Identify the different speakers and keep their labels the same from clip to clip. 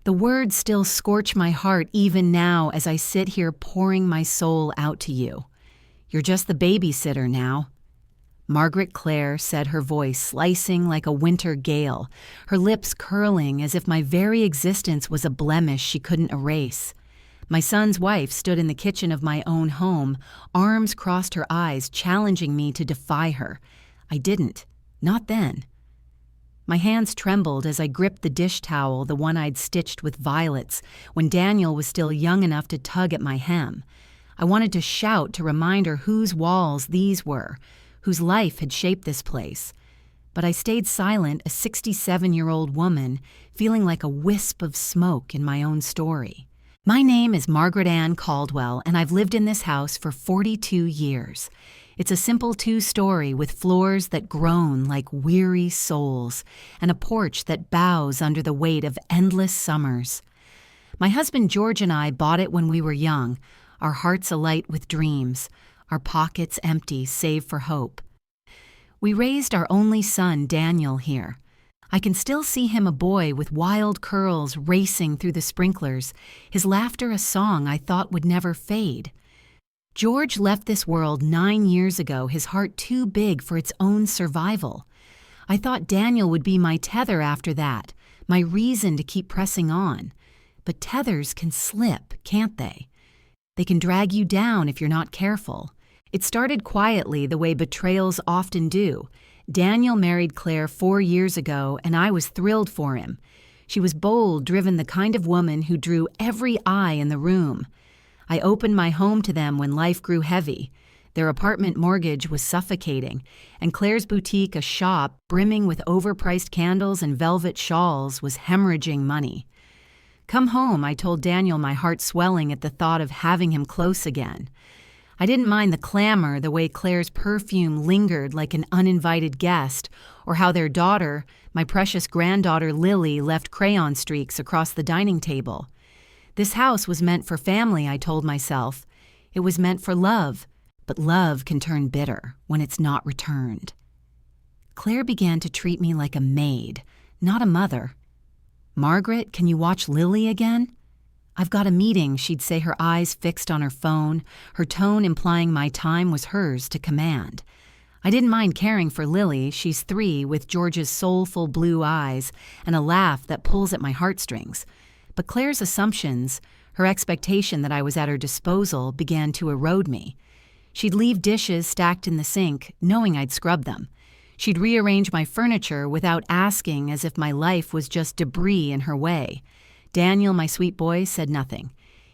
Speaker 1: The words still scorch my heart even now as I sit here pouring my soul out to you. You're just the babysitter now. Margaret Clare said, her voice slicing like a winter gale, her lips curling as if my very existence was a blemish she couldn't erase. My son's wife stood in the kitchen of my own home, arms crossed her eyes, challenging me to defy her. I didn't. Not then. My hands trembled as I gripped the dish towel, the one I'd stitched with violets, when Daniel was still young enough to tug at my hem. I wanted to shout to remind her whose walls these were, whose life had shaped this place. But I stayed silent, a 67-year-old woman, feeling like a wisp of smoke in my own story. My name is Margaret Ann Caldwell, and I've lived in this house for 42 years. It's a simple two-story with floors that groan like weary souls and a porch that bows under the weight of endless summers. My husband George and I bought it when we were young, our hearts alight with dreams, our pockets empty save for hope. We raised our only son, Daniel, here. I can still see him, a boy with wild curls racing through the sprinklers, his laughter a song I thought would never fade. George left this world 9 years ago, his heart too big for its own survival. I thought Daniel would be my tether after that, my reason to keep pressing on. But tethers can slip, can't they? They can drag you down if you're not careful. It started quietly, the way betrayals often do. Daniel married Claire 4 years ago, and I was thrilled for him. She was bold, driven, the kind of woman who drew every eye in the room. I opened my home to them when life grew heavy. Their apartment mortgage was suffocating, and Claire's boutique, a shop brimming with overpriced candles and velvet shawls, was hemorrhaging money. Come home, I told Daniel, my heart swelling at the thought of having him close again. I didn't mind the clamor, the way Claire's perfume lingered like an uninvited guest, or how their daughter, my precious granddaughter Lily, left crayon streaks across the dining table. This house was meant for family, I told myself. It was meant for love, but love can turn bitter when it's not returned. Claire began to treat me like a maid, not a mother. Margaret, can you watch Lily again? I've got a meeting, she'd say, her eyes fixed on her phone, her tone implying my time was hers to command. I didn't mind caring for Lily. She's 3, with George's soulful blue eyes and a laugh that pulls at my heartstrings. But Claire's assumptions, her expectation that I was at her disposal, began to erode me. She'd leave dishes stacked in the sink, knowing I'd scrub them. She'd rearrange my furniture without asking, as if my life was just debris in her way. Daniel, my sweet boy, said nothing.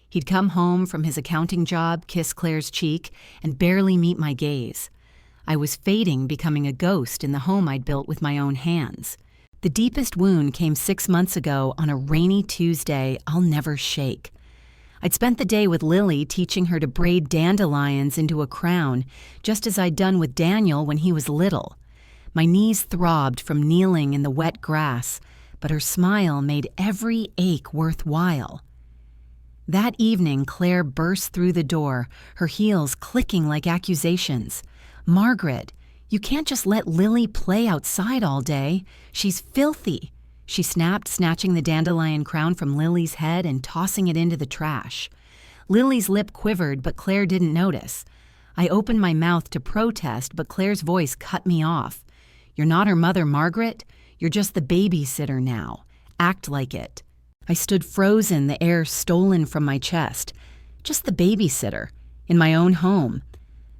Speaker 1: He'd come home from his accounting job, kiss Claire's cheek, and barely meet my gaze. I was fading, becoming a ghost in the home I'd built with my own hands. The deepest wound came 6 months ago on a rainy Tuesday I'll never shake. I'd spent the day with Lily, teaching her to braid dandelions into a crown, just as I'd done with Daniel when he was little. My knees throbbed from kneeling in the wet grass, but her smile made every ache worthwhile. That evening, Claire burst through the door, her heels clicking like accusations. "Margaret, you can't just let Lily play outside all day. She's filthy," she snapped, snatching the dandelion crown from Lily's head and tossing it into the trash. Lily's lip quivered, but Claire didn't notice. I opened my mouth to protest, but Claire's voice cut me off. "You're not her mother, Margaret. You're just the babysitter now. Act like it." I stood frozen, the air stolen from my chest. Just the babysitter, in my own home.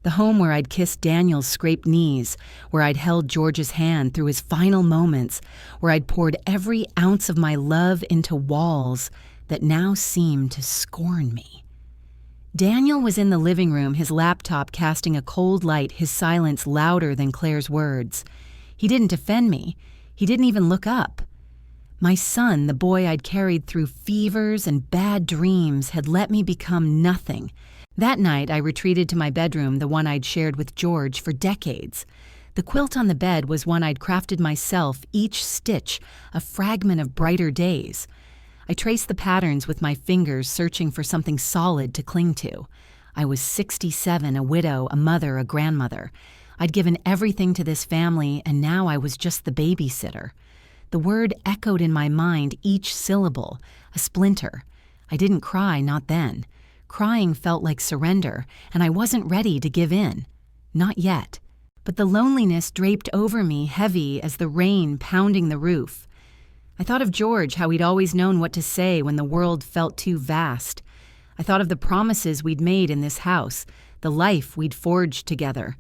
Speaker 1: The home where I'd kissed Daniel's scraped knees, where I'd held George's hand through his final moments, where I'd poured every ounce of my love into walls that now seemed to scorn me. Daniel was in the living room, his laptop casting a cold light, his silence louder than Claire's words. He didn't defend me. He didn't even look up. My son, the boy I'd carried through fevers and bad dreams, had let me become nothing. That night, I retreated to my bedroom, the one I'd shared with George for decades. The quilt on the bed was one I'd crafted myself, each stitch a fragment of brighter days. I traced the patterns with my fingers, searching for something solid to cling to. I was 67, a widow, a mother, a grandmother. I'd given everything to this family, and now I was just the babysitter. The word echoed in my mind, each syllable, a splinter. I didn't cry, not then. Crying felt like surrender, and I wasn't ready to give in. Not yet. But the loneliness draped over me heavy as the rain pounding the roof. I thought of George, how he'd always known what to say when the world felt too vast. I thought of the promises we'd made in this house, the life we'd forged together.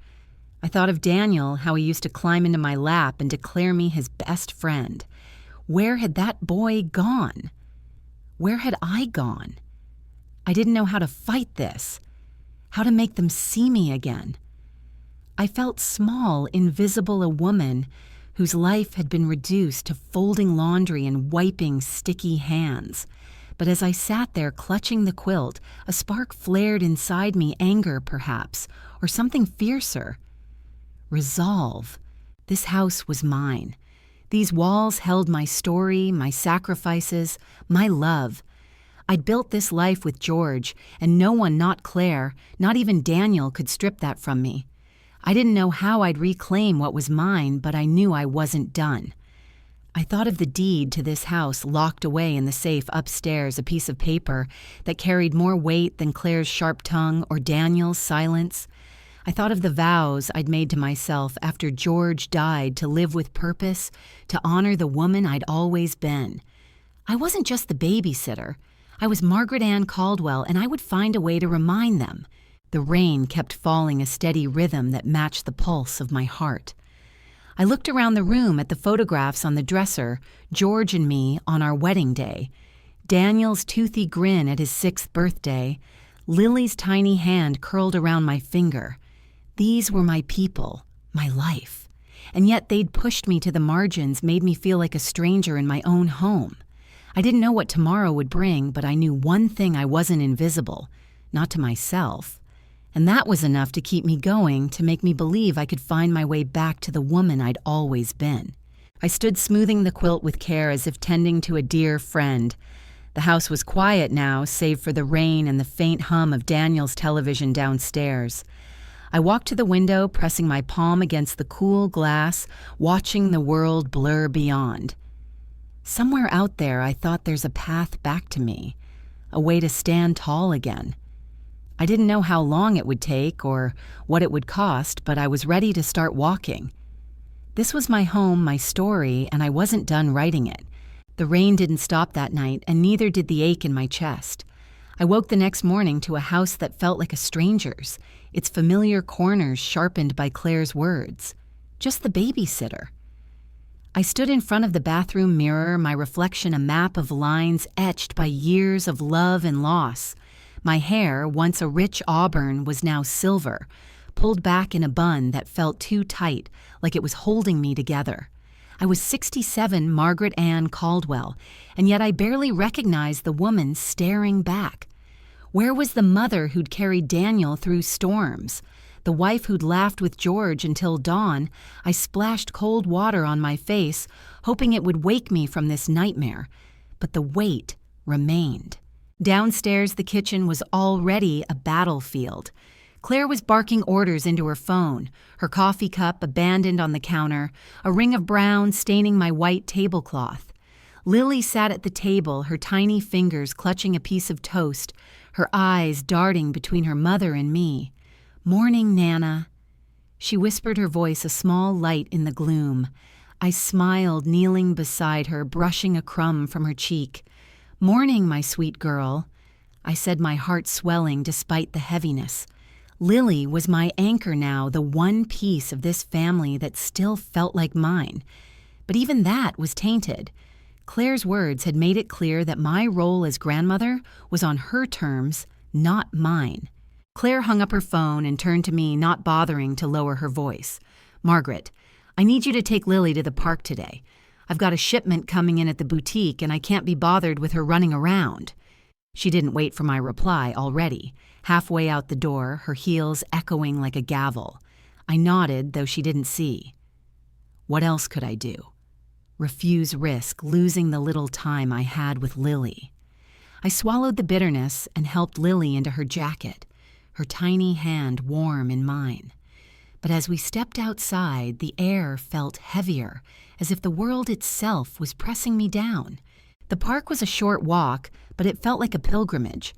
Speaker 1: I thought of Daniel, how he used to climb into my lap and declare me his best friend. Where had that boy gone? Where had I gone? I didn't know how to fight this, how to make them see me again. I felt small, invisible, a woman whose life had been reduced to folding laundry and wiping sticky hands. But as I sat there clutching the quilt, a spark flared inside me, anger perhaps, or something fiercer. Resolve. This house was mine. These walls held my story, my sacrifices, my love. I'd built this life with George, and no one, not Claire, not even Daniel, could strip that from me. I didn't know how I'd reclaim what was mine, but I knew I wasn't done. I thought of the deed to this house locked away in the safe upstairs, a piece of paper that carried more weight than Claire's sharp tongue or Daniel's silence. I thought of the vows I'd made to myself after George died to live with purpose, to honor the woman I'd always been. I wasn't just the babysitter. I was Margaret Ann Caldwell, and I would find a way to remind them. The rain kept falling, a steady rhythm that matched the pulse of my heart. I looked around the room at the photographs on the dresser, George and me on our wedding day, Daniel's toothy grin at his 6th birthday, Lily's tiny hand curled around my finger. These were my people, my life. And yet they'd pushed me to the margins, made me feel like a stranger in my own home. I didn't know what tomorrow would bring, but I knew one thing: I wasn't invisible, not to myself. And that was enough to keep me going, to make me believe I could find my way back to the woman I'd always been. I stood smoothing the quilt with care, as if tending to a dear friend. The house was quiet now, save for the rain and the faint hum of Daniel's television downstairs. I walked to the window, pressing my palm against the cool glass, watching the world blur beyond. Somewhere out there, I thought, there's a path back to me, a way to stand tall again. I didn't know how long it would take or what it would cost, but I was ready to start walking. This was my home, my story, and I wasn't done writing it. The rain didn't stop that night, and neither did the ache in my chest. I woke the next morning to a house that felt like a stranger's, its familiar corners sharpened by Claire's words. Just the babysitter. I stood in front of the bathroom mirror, my reflection a map of lines etched by years of love and loss. My hair, once a rich auburn, was now silver, pulled back in a bun that felt too tight, like it was holding me together. I was 67 Margaret Ann Caldwell, and yet I barely recognized the woman staring back. Where was the mother who'd carried Daniel through storms? The wife who'd laughed with George until dawn? I splashed cold water on my face, hoping it would wake me from this nightmare. But the weight remained. Downstairs, the kitchen was already a battlefield. Claire was barking orders into her phone, her coffee cup abandoned on the counter, a ring of brown staining my white tablecloth. Lily sat at the table, her tiny fingers clutching a piece of toast, her eyes darting between her mother and me. "Morning, Nana." She whispered, her voice a small light in the gloom. I smiled, kneeling beside her, brushing a crumb from her cheek. "Morning, my sweet girl," I said, my heart swelling despite the heaviness. Lily was my anchor now, the one piece of this family that still felt like mine. But even that was tainted. Claire's words had made it clear that my role as grandmother was on her terms, not mine. Claire hung up her phone and turned to me, not bothering to lower her voice. "Margaret, I need you to take Lily to the park today. I've got a shipment coming in at the boutique, and I can't be bothered with her running around." She didn't wait for my reply already, halfway out the door, her heels echoing like a gavel. I nodded, though she didn't see. What else could I do? Refuse risk losing the little time I had with Lily. I swallowed the bitterness and helped Lily into her jacket, her tiny hand warm in mine. But as we stepped outside, the air felt heavier, as if the world itself was pressing me down. The park was a short walk, but it felt like a pilgrimage.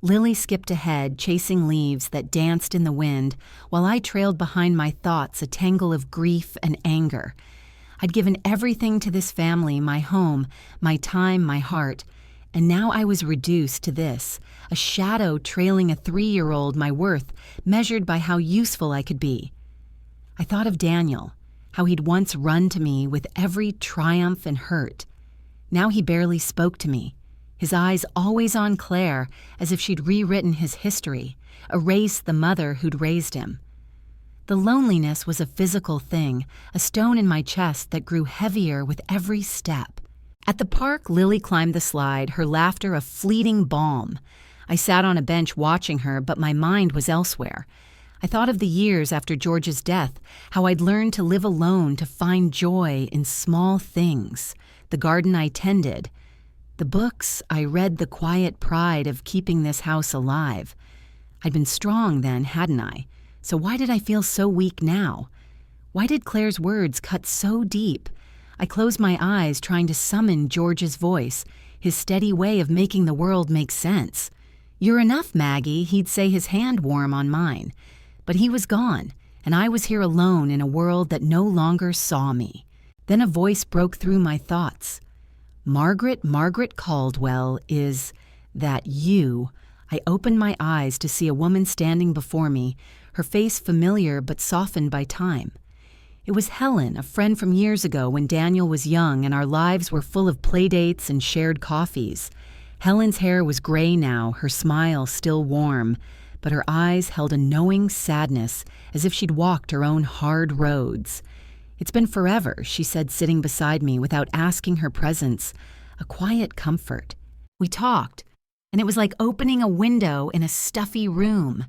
Speaker 1: Lily skipped ahead, chasing leaves that danced in the wind, while I trailed behind my thoughts, a tangle of grief and anger. I'd given everything to this family, my home, my time, my heart, and now I was reduced to this, a shadow trailing a 3-year-old, my worth measured by how useful I could be. I thought of Daniel, how he'd once run to me with every triumph and hurt. Now he barely spoke to me, his eyes always on Claire, as if she'd rewritten his history, erased the mother who'd raised him. The loneliness was a physical thing, a stone in my chest that grew heavier with every step. At the park, Lily climbed the slide, her laughter a fleeting balm. I sat on a bench watching her, but my mind was elsewhere. I thought of the years after George's death, how I'd learned to live alone, to find joy in small things, the garden I tended, the books I read, the quiet pride of keeping this house alive. I'd been strong then, hadn't I? So why did I feel so weak now? Why did Claire's words cut so deep? I closed my eyes, trying to summon George's voice, his steady way of making the world make sense. "You're enough, Maggie," he'd say, his hand warm on mine. But he was gone, and I was here alone in a world that no longer saw me. Then a voice broke through my thoughts. Margaret Caldwell, is that you?" I opened my eyes to see a woman standing before me, her face familiar but softened by time. It was Helen, a friend from years ago when Daniel was young and our lives were full of playdates and shared coffees. Helen's hair was gray now, her smile still warm, but her eyes held a knowing sadness, as if she'd walked her own hard roads. "It's been forever," she said, sitting beside me without asking her presence, a quiet comfort. We talked, and it was like opening a window in a stuffy room.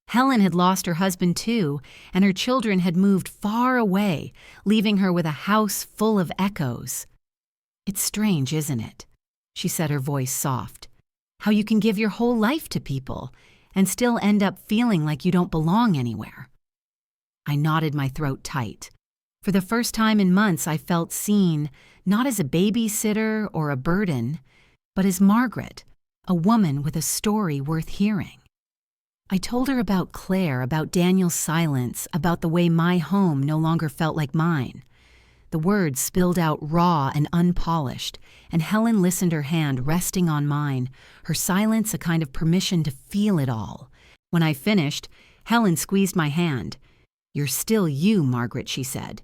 Speaker 1: Helen had lost her husband too, and her children had moved far away, leaving her with a house full of echoes. "It's strange, isn't it?" she said, her voice soft. "How you can give your whole life to people and still end up feeling like you don't belong anywhere." I knotted my throat tight. For the first time in months, I felt seen, not as a babysitter or a burden, but as Margaret, a woman with a story worth hearing. I told her about Claire, about Daniel's silence, about the way my home no longer felt like mine. The words spilled out raw and unpolished, and Helen listened, her hand resting on mine, her silence a kind of permission to feel it all. When I finished, Helen squeezed my hand. "You're still you, Margaret," she said.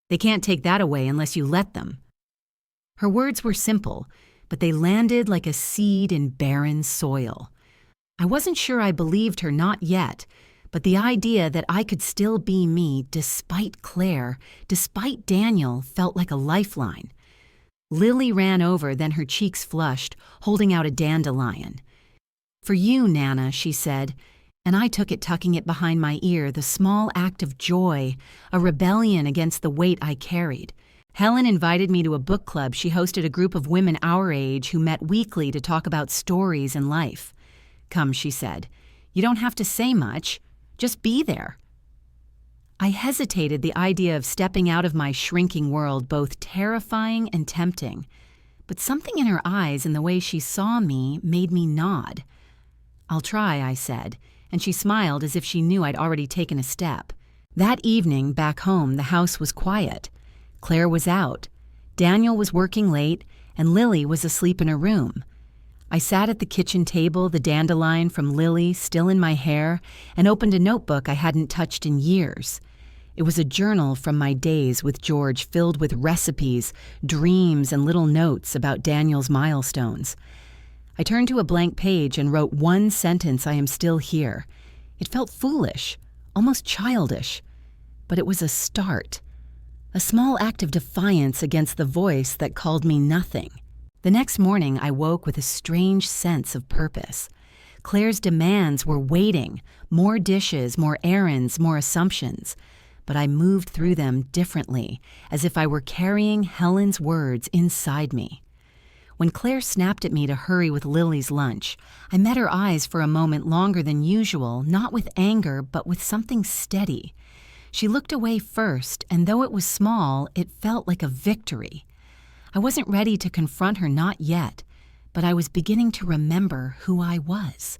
Speaker 1: "They can't take that away unless you let them." Her words were simple, but they landed like a seed in barren soil. I wasn't sure I believed her, not yet, but the idea that I could still be me despite Claire, despite Daniel, felt like a lifeline. Lily ran over, then her cheeks flushed, holding out a dandelion. "For you, Nana," she said, and I took it, tucking it behind my ear, the small act of joy, a rebellion against the weight I carried. Helen invited me to a book club. She hosted a group of women our age who met weekly to talk about stories and life. "Come," she said. "You don't have to say much. Just be there." I hesitated, the idea of stepping out of my shrinking world both terrifying and tempting. But something in her eyes and the way she saw me made me nod. "I'll try," I said, and she smiled as if she knew I'd already taken a step. That evening, back home, the house was quiet. Claire was out. Daniel was working late, and Lily was asleep in her room. I sat at the kitchen table, the dandelion from Lily still in my hair, and opened a notebook I hadn't touched in years. It was a journal from my days with George, filled with recipes, dreams, and little notes about Daniel's milestones. I turned to a blank page and wrote one sentence: "I am still here." It felt foolish, almost childish, but it was a start. A small act of defiance against the voice that called me nothing. The next morning, I woke with a strange sense of purpose. Claire's demands were waiting, more dishes, more errands, more assumptions. But I moved through them differently, as if I were carrying Helen's words inside me. When Claire snapped at me to hurry with Lily's lunch, I met her eyes for a moment longer than usual, not with anger, but with something steady. She looked away first, and though it was small, it felt like a victory. I wasn't ready to confront her, not yet, but I was beginning to remember who I was.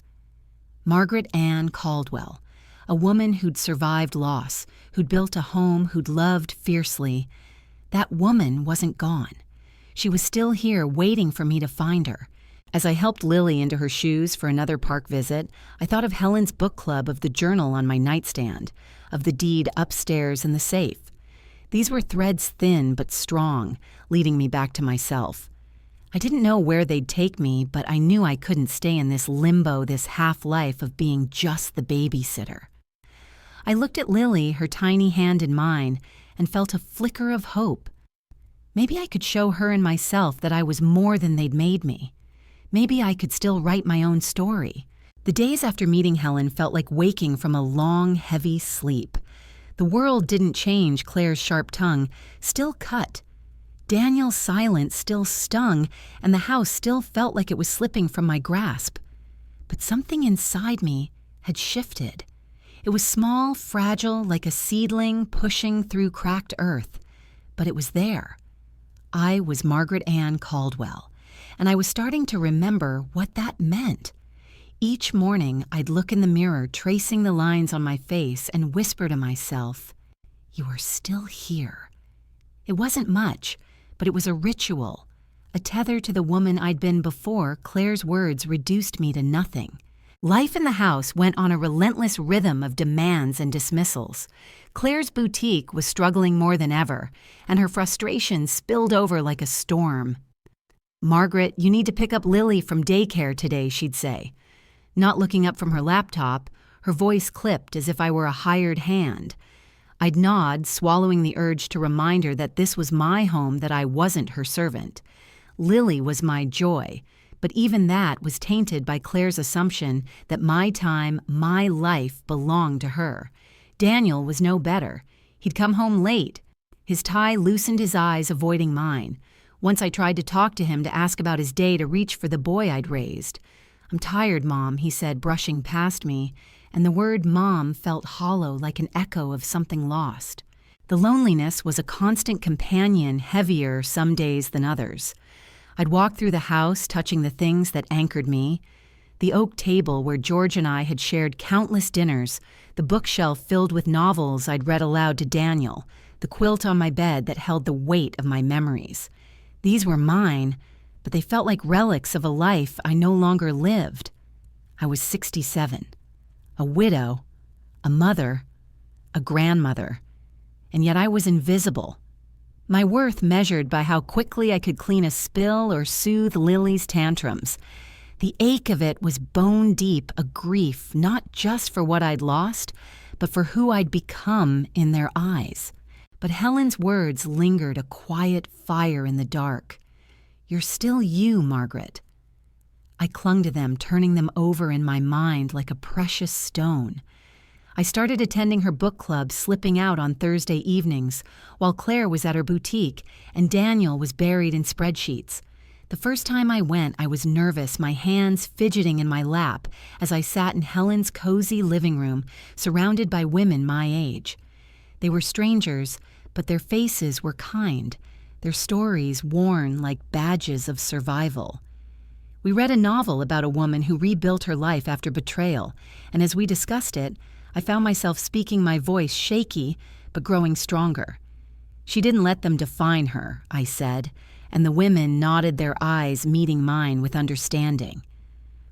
Speaker 1: Margaret Ann Caldwell, a woman who'd survived loss, who'd built a home, who'd loved fiercely. That woman wasn't gone. She was still here waiting for me to find her. As I helped Lily into her shoes for another park visit, I thought of Helen's book club, of the journal on my nightstand, of the deed upstairs in the safe. These were threads thin but strong, leading me back to myself. I didn't know where they'd take me, but I knew I couldn't stay in this limbo, this half-life of being just the babysitter. I looked at Lily, her tiny hand in mine, and felt a flicker of hope. Maybe I could show her and myself that I was more than they'd made me. Maybe I could still write my own story. The days after meeting Helen felt like waking from a long, heavy sleep. The world didn't change. Claire's sharp tongue still cut. Daniel's silence still stung, and the house still felt like it was slipping from my grasp. But something inside me had shifted. It was small, fragile, like a seedling pushing through cracked earth. But it was there. I was Margaret Ann Caldwell, and I was starting to remember what that meant. Each morning, I'd look in the mirror, tracing the lines on my face, and whisper to myself, "You are still here." It wasn't much, but it was a ritual. A tether to the woman I'd been before. Claire's words reduced me to nothing. Life in the house went on a relentless rhythm of demands and dismissals. Claire's boutique was struggling more than ever, and her frustration spilled over like a storm. "Margaret, you need to pick up Lily from daycare today," she'd say. Not looking up from her laptop, her voice clipped as if I were a hired hand. I'd nod, swallowing the urge to remind her that this was my home, that I wasn't her servant. Lily was my joy, but even that was tainted by Claire's assumption that my time, my life, belonged to her. Daniel was no better. He'd come home late. His tie loosened his eyes, avoiding mine. Once I tried to talk to him to ask about his day, to reach for the boy I'd raised. "I'm tired, Mom," he said, brushing past me, and the word Mom felt hollow, like an echo of something lost. The loneliness was a constant companion, heavier some days than others. I'd walk through the house, touching the things that anchored me. The oak table where George and I had shared countless dinners, the bookshelf filled with novels I'd read aloud to Daniel, the quilt on my bed that held the weight of my memories. These were mine, but they felt like relics of a life I no longer lived. I was 67, a widow, a mother, a grandmother, and yet I was invisible. My worth measured by how quickly I could clean a spill or soothe Lily's tantrums. The ache of it was bone deep, a grief, not just for what I'd lost, but for who I'd become in their eyes. But Helen's words lingered, a quiet fire in the dark. "You're still you, Margaret." I clung to them, turning them over in my mind like a precious stone. I started attending her book club, slipping out on Thursday evenings, while Claire was at her boutique and Daniel was buried in spreadsheets. The first time I went, I was nervous, my hands fidgeting in my lap as I sat in Helen's cozy living room, surrounded by women my age. They were strangers, but their faces were kind, their stories worn like badges of survival. We read a novel about a woman who rebuilt her life after betrayal, and as we discussed it, I found myself speaking, my voice shaky but growing stronger. "She didn't let them define her," I said, and the women nodded, their eyes meeting mine with understanding.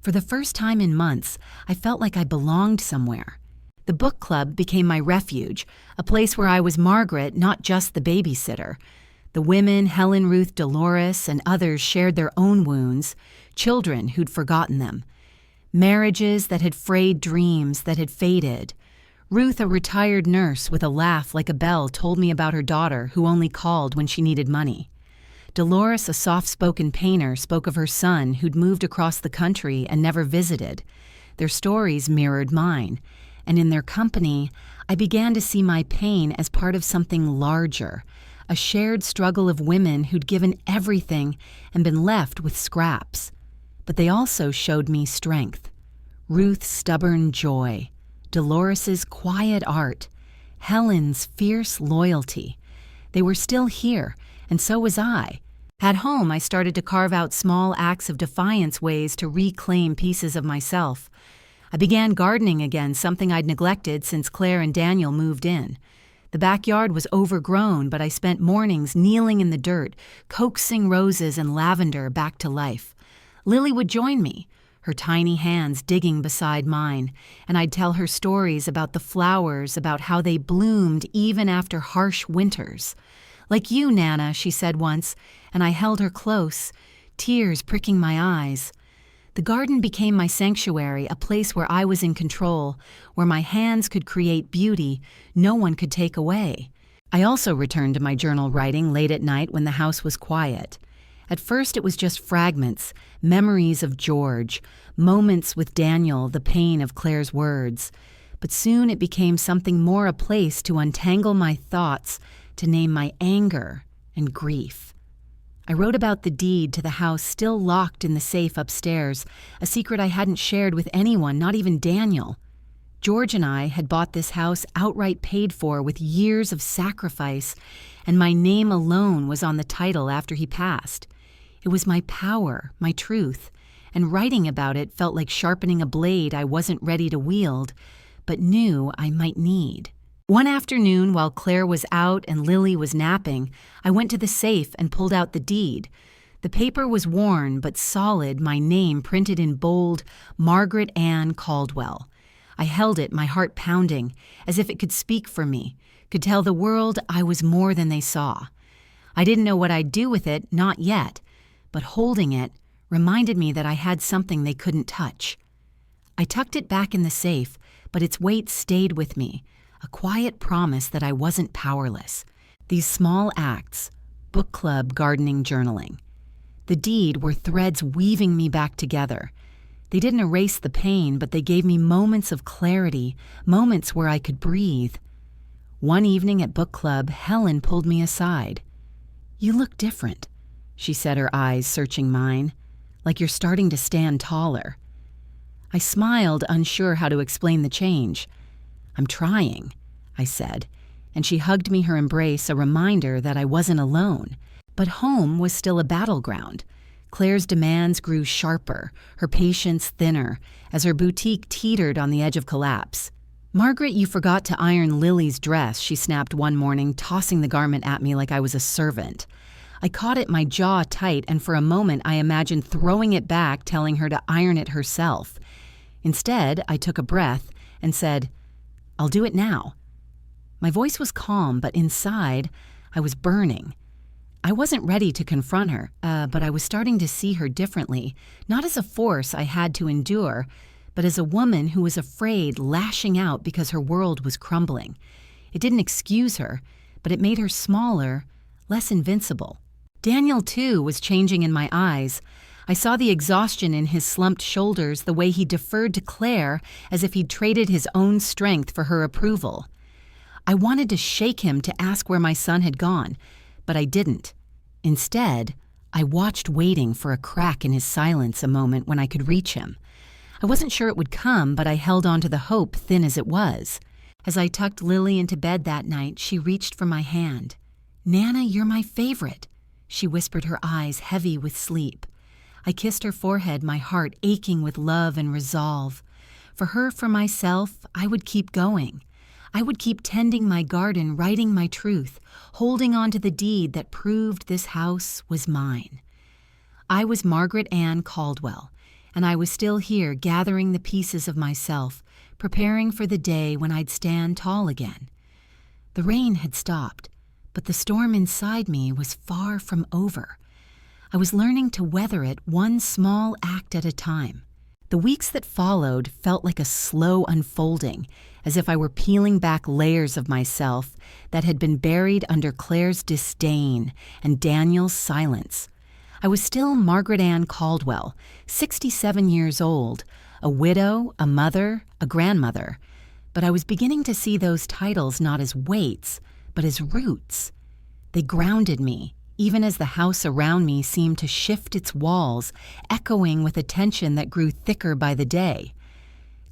Speaker 1: For the first time in months, I felt like I belonged somewhere. The book club became my refuge, a place where I was Margaret, not just the babysitter. The women, Helen, Ruth, Dolores, and others shared their own wounds, children who'd forgotten them, marriages that had frayed dreams that had faded. Ruth, a retired nurse with a laugh like a bell, told me about her daughter who only called when she needed money. Dolores, a soft-spoken painter, spoke of her son who'd moved across the country and never visited. Their stories mirrored mine, and in their company, I began to see my pain as part of something larger, a shared struggle of women who'd given everything and been left with scraps. But they also showed me strength. Ruth's stubborn joy, Dolores's quiet art, Helen's fierce loyalty. They were still here, and so was I. At home, I started to carve out small acts of defiance, ways to reclaim pieces of myself. I began gardening again, something I'd neglected since Claire and Daniel moved in. The backyard was overgrown, but I spent mornings kneeling in the dirt, coaxing roses and lavender back to life. Lily would join me, her tiny hands digging beside mine, and I'd tell her stories about the flowers, about how they bloomed even after harsh winters. "Like you, Nana," she said once, and I held her close, tears pricking my eyes. The garden became my sanctuary, a place where I was in control, where my hands could create beauty no one could take away. I also returned to my journal writing late at night when the house was quiet. At first it was just fragments, memories of George, moments with Daniel, the pain of Claire's words. But soon it became something more, a place to untangle my thoughts, to name my anger and grief. I wrote about the deed to the house still locked in the safe upstairs, a secret I hadn't shared with anyone, not even Daniel. George and I had bought this house outright paid for with years of sacrifice, and my name alone was on the title after he passed. It was my power, my truth, and writing about it felt like sharpening a blade I wasn't ready to wield, but knew I might need. One afternoon, while Claire was out and Lily was napping, I went to the safe and pulled out the deed. The paper was worn but solid, my name printed in bold, Margaret Ann Caldwell. I held it, my heart pounding, as if it could speak for me, could tell the world I was more than they saw. I didn't know what I'd do with it, not yet, but holding it reminded me that I had something they couldn't touch. I tucked it back in the safe, but its weight stayed with me, a quiet promise that I wasn't powerless. These small acts, book club, gardening, journaling. The deed were threads weaving me back together. They didn't erase the pain, but they gave me moments of clarity, moments where I could breathe. One evening at book club, Helen pulled me aside. "You look different," she said, her eyes searching mine, "like you're starting to stand taller." I smiled, unsure how to explain the change. "I'm trying," I said, and she hugged me, her embrace a reminder that I wasn't alone. But home was still a battleground. Claire's demands grew sharper, her patience thinner, as her boutique teetered on the edge of collapse. "Margaret, you forgot to iron Lily's dress," she snapped one morning, tossing the garment at me like I was a servant. I caught it, my jaw tight, and for a moment I imagined throwing it back, telling her to iron it herself. Instead, I took a breath and said, "I'll do it now." My voice was calm, but inside, I was burning. I wasn't ready to confront her, but I was starting to see her differently, not as a force I had to endure, but as a woman who was afraid, lashing out because her world was crumbling. It didn't excuse her, but it made her smaller, less invincible. Daniel, too, was changing in my eyes. I saw the exhaustion in his slumped shoulders, the way he deferred to Claire as if he'd traded his own strength for her approval. I wanted to shake him, to ask where my son had gone, but I didn't. Instead, I watched, waiting for a crack in his silence, a moment when I could reach him. I wasn't sure it would come, but I held on to the hope, thin as it was. As I tucked Lily into bed that night, she reached for my hand. "Nana, you're my favorite," she whispered, her eyes heavy with sleep. I kissed her forehead, my heart aching with love and resolve. For her, for myself, I would keep going. I would keep tending my garden, writing my truth, holding on to the deed that proved this house was mine. I was Margaret Ann Caldwell, and I was still here, gathering the pieces of myself, preparing for the day when I'd stand tall again. The rain had stopped, but the storm inside me was far from over. I was learning to weather it, one small act at a time. The weeks that followed felt like a slow unfolding, as if I were peeling back layers of myself that had been buried under Claire's disdain and Daniel's silence. I was still Margaret Ann Caldwell, 67 years old, a widow, a mother, a grandmother, but I was beginning to see those titles not as weights, but as roots. They grounded me, even as the house around me seemed to shift its walls, echoing with a tension that grew thicker by the day.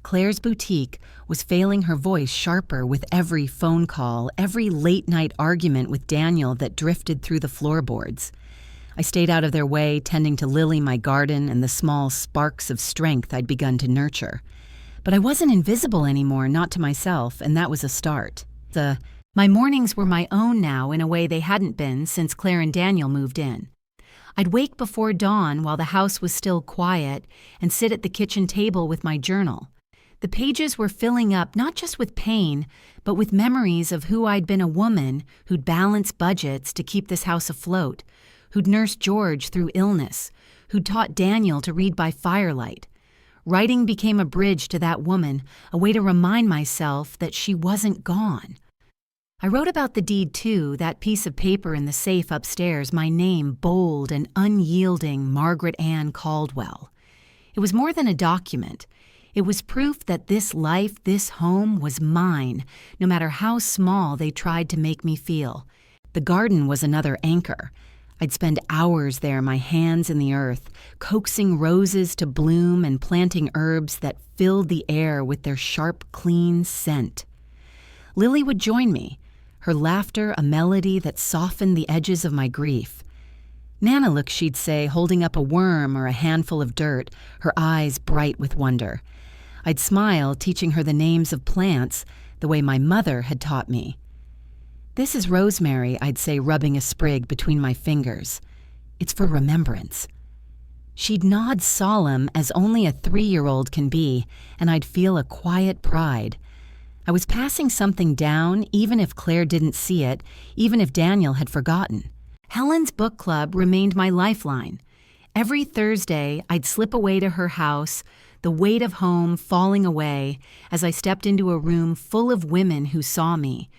Speaker 1: Claire's boutique was failing her voice sharper with every phone call, every late-night argument with Daniel that drifted through the floorboards. I stayed out of their way, tending to Lily, my garden, and the small sparks of strength I'd begun to nurture. But I wasn't invisible anymore, not to myself, and that was a start. My mornings were my own now in a way they hadn't been since Claire and Daniel moved in. I'd wake before dawn while the house was still quiet and sit at the kitchen table with my journal. The pages were filling up not just with pain, but with memories of who I'd been, a woman who'd balance budgets to keep this house afloat, who'd nursed George through illness, who'd taught Daniel to read by firelight. Writing became a bridge to that woman, a way to remind myself that she wasn't gone. I wrote about the deed too, that piece of paper in the safe upstairs, my name bold and unyielding, Margaret Ann Caldwell. It was more than a document. It was proof that this life, this home, was mine, no matter how small they tried to make me feel. The garden was another anchor. I'd spend hours there, my hands in the earth, coaxing roses to bloom and planting herbs that filled the air with their sharp, clean scent. Lily would join me, her laughter a melody that softened the edges of my grief. Nana, look, she'd say, holding up a worm or a handful of dirt, her eyes bright with wonder. I'd smile, teaching her the names of plants the way my mother had taught me. This is rosemary, I'd say, rubbing a sprig between my fingers. It's for remembrance. She'd nod solemn as only a 3-year-old can be, and I'd feel a quiet pride. I was passing something down, even if Claire didn't see it, even if Daniel had forgotten. Helen's book club remained my lifeline. Every Thursday, I'd slip away to her house, the weight of home falling away as I stepped into a room full of women who saw me.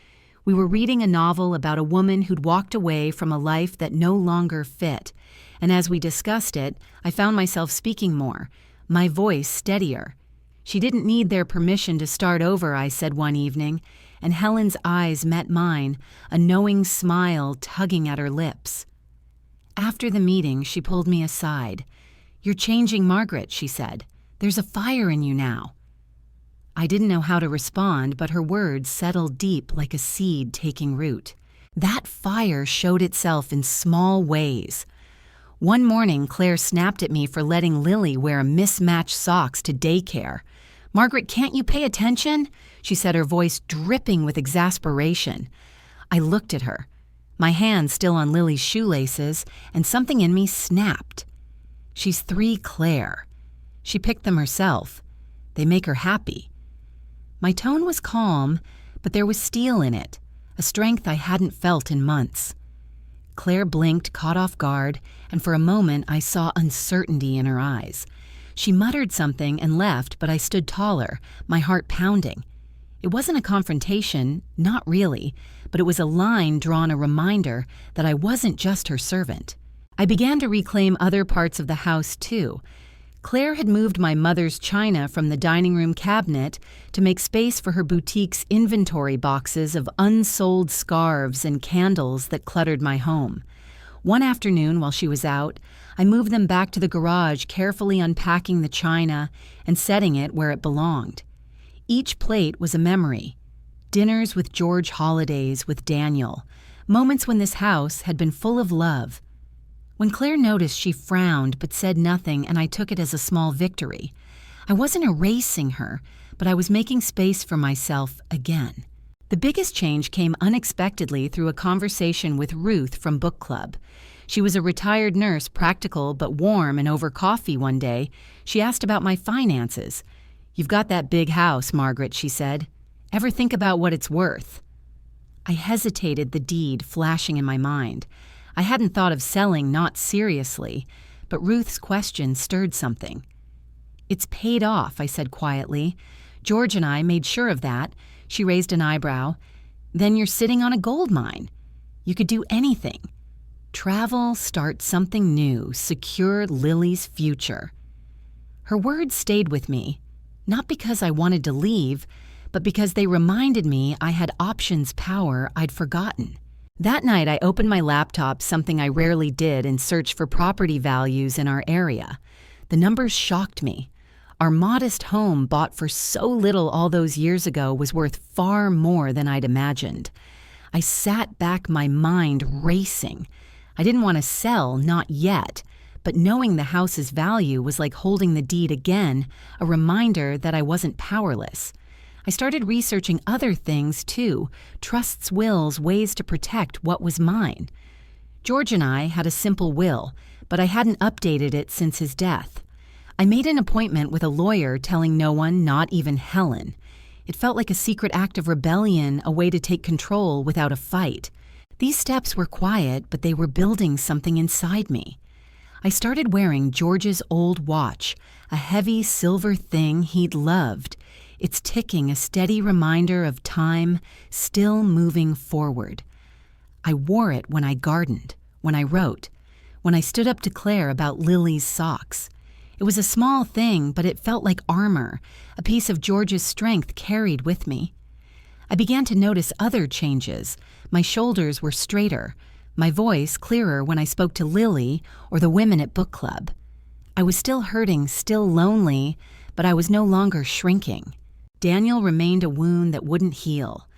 Speaker 1: We were reading a novel about a woman who'd walked away from a life that no longer fit, and as we discussed it, I found myself speaking more, my voice steadier. She didn't need their permission to start over, I said one evening, and Helen's eyes met mine, a knowing smile tugging at her lips. After the meeting, she pulled me aside. "You're changing, Margaret," she said. "There's a fire in you now." I didn't know how to respond, but her words settled deep like a seed taking root. That fire showed itself in small ways. One morning, Claire snapped at me for letting Lily wear mismatched socks to daycare. "Margaret, can't you pay attention?" she said, her voice dripping with exasperation. I looked at her, my hand still on Lily's shoelaces, and something in me snapped. She's 3, Claire. She picked them herself. They make her happy. My tone was calm, but there was steel in it, a strength I hadn't felt in months. Claire blinked, caught off guard, and for a moment I saw uncertainty in her eyes. She muttered something and left, but I stood taller, my heart pounding. It wasn't a confrontation, not really, but it was a line drawn, a reminder that I wasn't just her servant. I began to reclaim other parts of the house, too. Claire had moved my mother's china from the dining room cabinet to make space for her boutique's inventory boxes of unsold scarves and candles that cluttered my home. One afternoon, while she was out, I moved them back to the garage, carefully unpacking the china and setting it where it belonged. Each plate was a memory. Dinners with George, holidays with Daniel, moments when this house had been full of love. When Claire noticed, she frowned but said nothing, and I took it as a small victory. I wasn't erasing her, but I was making space for myself again. The biggest change came unexpectedly through a conversation with Ruth from book club. She was a retired nurse, practical but warm, and over coffee one day, she asked about my finances. "You've got that big house, Margaret," she said. "Ever think about what it's worth?" I hesitated, the deed flashing in my mind. I hadn't thought of selling, not seriously, but Ruth's question stirred something. "It's paid off," I said quietly. "George and I made sure of that." She raised an eyebrow. "Then you're sitting on a gold mine. You could do anything. Travel, start something new, secure Lily's future." Her words stayed with me, not because I wanted to leave, but because they reminded me I had options power I'd forgotten. That night, I opened my laptop, something I rarely did, and searched for property values in our area. The numbers shocked me. Our modest home, bought for so little all those years ago, was worth far more than I'd imagined. I sat back, my mind racing. I didn't want to sell, not yet, but knowing the house's value was like holding the deed again, a reminder that I wasn't powerless. I started researching other things too, trusts, wills, ways to protect what was mine. George and I had a simple will, but I hadn't updated it since his death. I made an appointment with a lawyer, telling no one, not even Helen. It felt like a secret act of rebellion, a way to take control without a fight. These steps were quiet, but they were building something inside me. I started wearing George's old watch, a heavy silver thing he'd loved. Its ticking, a steady reminder of time still moving forward. I wore it when I gardened, when I wrote, when I stood up to Claire about Lily's socks. It was a small thing, but it felt like armor, a piece of George's strength carried with me. I began to notice other changes. My shoulders were straighter, my voice clearer when I spoke to Lily or the women at book club. I was still hurting, still lonely, but I was no longer shrinking. Daniel remained a wound that wouldn't heal.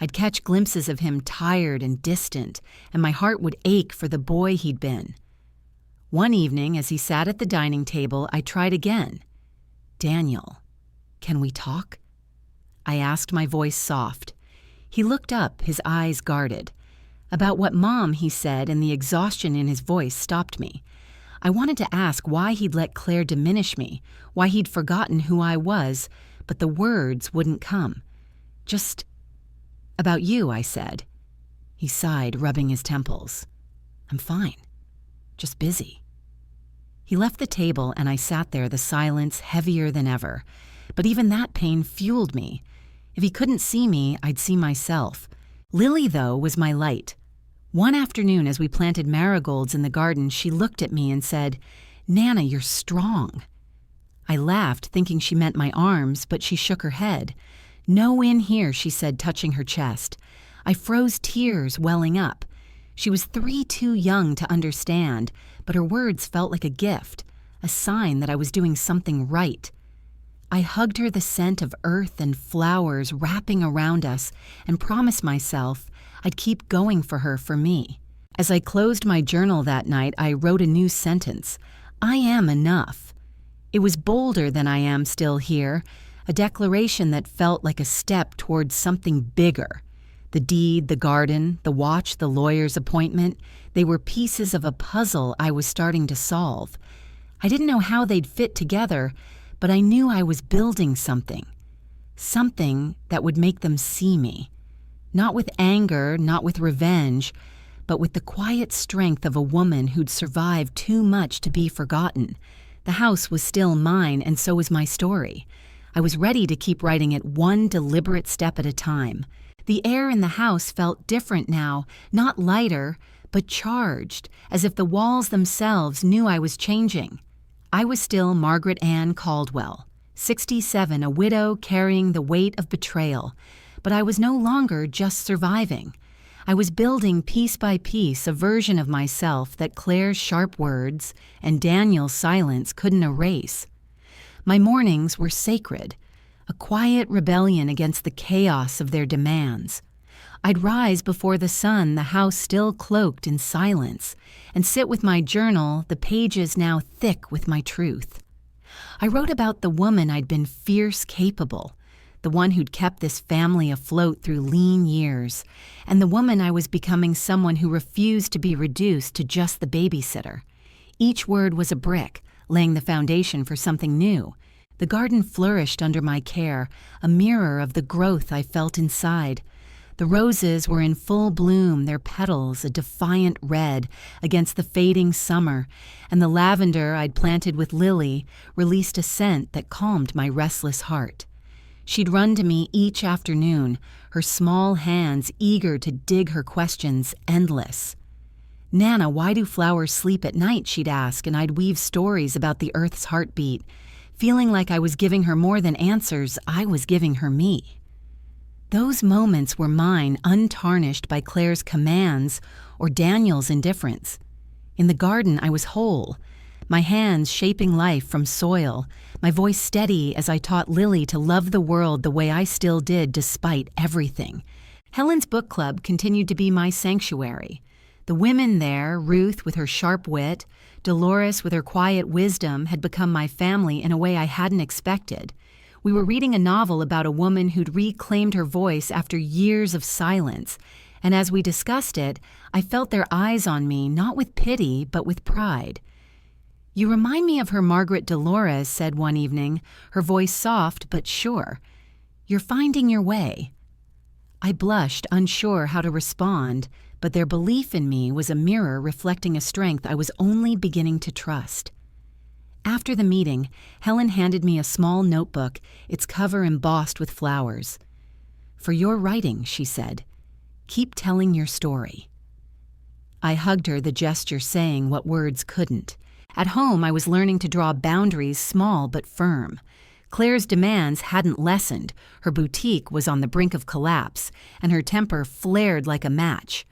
Speaker 1: I'd catch glimpses of him tired and distant, and my heart would ache for the boy he'd been. One evening, as he sat at the dining table, I tried again. "Daniel, can we talk?" I asked, my voice soft. He looked up, his eyes guarded. About what Mom, he said, and the exhaustion in his voice stopped me. I wanted to ask why he'd let Claire diminish me, why he'd forgotten who I was, but the words wouldn't come. "Just about you," I said. He sighed, rubbing his temples. "I'm fine. Just busy." He left the table and I sat there, the silence heavier than ever. But even that pain fueled me. If he couldn't see me, I'd see myself. Lily, though, was my light. One afternoon, as we planted marigolds in the garden, she looked at me and said, "Nana, you're strong." I laughed, thinking she meant my arms, but she shook her head. "No in here," she said, touching her chest. I froze, tears welling up. She was 3 too young to understand, but her words felt like a gift, a sign that I was doing something right. I hugged her, the scent of earth and flowers wrapping around us, and promised myself I'd keep going for her, for me. As I closed my journal that night, I wrote a new sentence. I am enough. It was bolder than I am still here, a declaration that felt like a step towards something bigger. The deed, the garden, the watch, the lawyer's appointment, they were pieces of a puzzle I was starting to solve. I didn't know how they'd fit together, but I knew I was building something. Something that would make them see me. Not with anger, not with revenge, but with the quiet strength of a woman who'd survived too much to be forgotten. The house was still mine, and so was my story. I was ready to keep writing it one deliberate step at a time. The air in the house felt different now, not lighter, but charged, as if the walls themselves knew I was changing. I was still Margaret Ann Caldwell, 67, a widow carrying the weight of betrayal, but I was no longer just surviving. I was building piece by piece a version of myself that Claire's sharp words and Daniel's silence couldn't erase. My mornings were sacred, a quiet rebellion against the chaos of their demands. I'd rise before the sun, the house still cloaked in silence, and sit with my journal, the pages now thick with my truth. I wrote about the woman I'd been fierce capable, the one who'd kept this family afloat through lean years, and the woman I was becoming, someone who refused to be reduced to just the babysitter. Each word was a brick, laying the foundation for something new. The garden flourished under my care, a mirror of the growth I felt inside. The roses were in full bloom, their petals a defiant red against the fading summer, and the lavender I'd planted with Lily released a scent that calmed my restless heart. She'd run to me each afternoon, her small hands eager to dig her questions endless. "Nana, why do flowers sleep at night?" she'd ask, and I'd weave stories about the earth's heartbeat. Feeling like I was giving her more than answers, I was giving her me. Those moments were mine, untarnished by Claire's commands or Daniel's indifference. In the garden, I was whole, my hands shaping life from soil, my voice steady as I taught Lily to love the world the way I still did despite everything. Helen's book club continued to be my sanctuary. The women there, Ruth with her sharp wit, Dolores with her quiet wisdom, had become my family in a way I hadn't expected. We were reading a novel about a woman who'd reclaimed her voice after years of silence, and as we discussed it, I felt their eyes on me, not with pity, but with pride. "You remind me of her Margaret Dolores," said one evening, her voice soft but sure. "You're finding your way." I blushed, unsure how to respond, but their belief in me was a mirror reflecting a strength I was only beginning to trust. After the meeting, Helen handed me a small notebook, its cover embossed with flowers. "For your writing," she said. "Keep telling your story." I hugged her, the gesture saying what words couldn't. At home, I was learning to draw boundaries small but firm. Claire's demands hadn't lessened, her boutique was on the brink of collapse, and her temper flared like a match.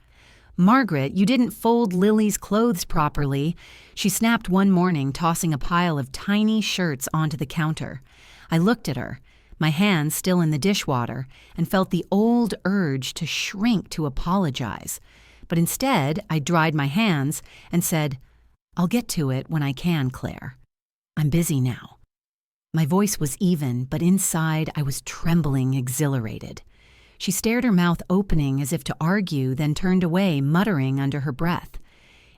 Speaker 1: "Margaret, you didn't fold Lily's clothes properly," she snapped one morning, tossing a pile of tiny shirts onto the counter. I looked at her, my hands still in the dishwater, and felt the old urge to shrink to apologize. But instead, I dried my hands and said, "I'll get to it when I can, Claire. I'm busy now." My voice was even, but inside I was trembling, exhilarated. She stared, her mouth opening as if to argue, then turned away, muttering under her breath.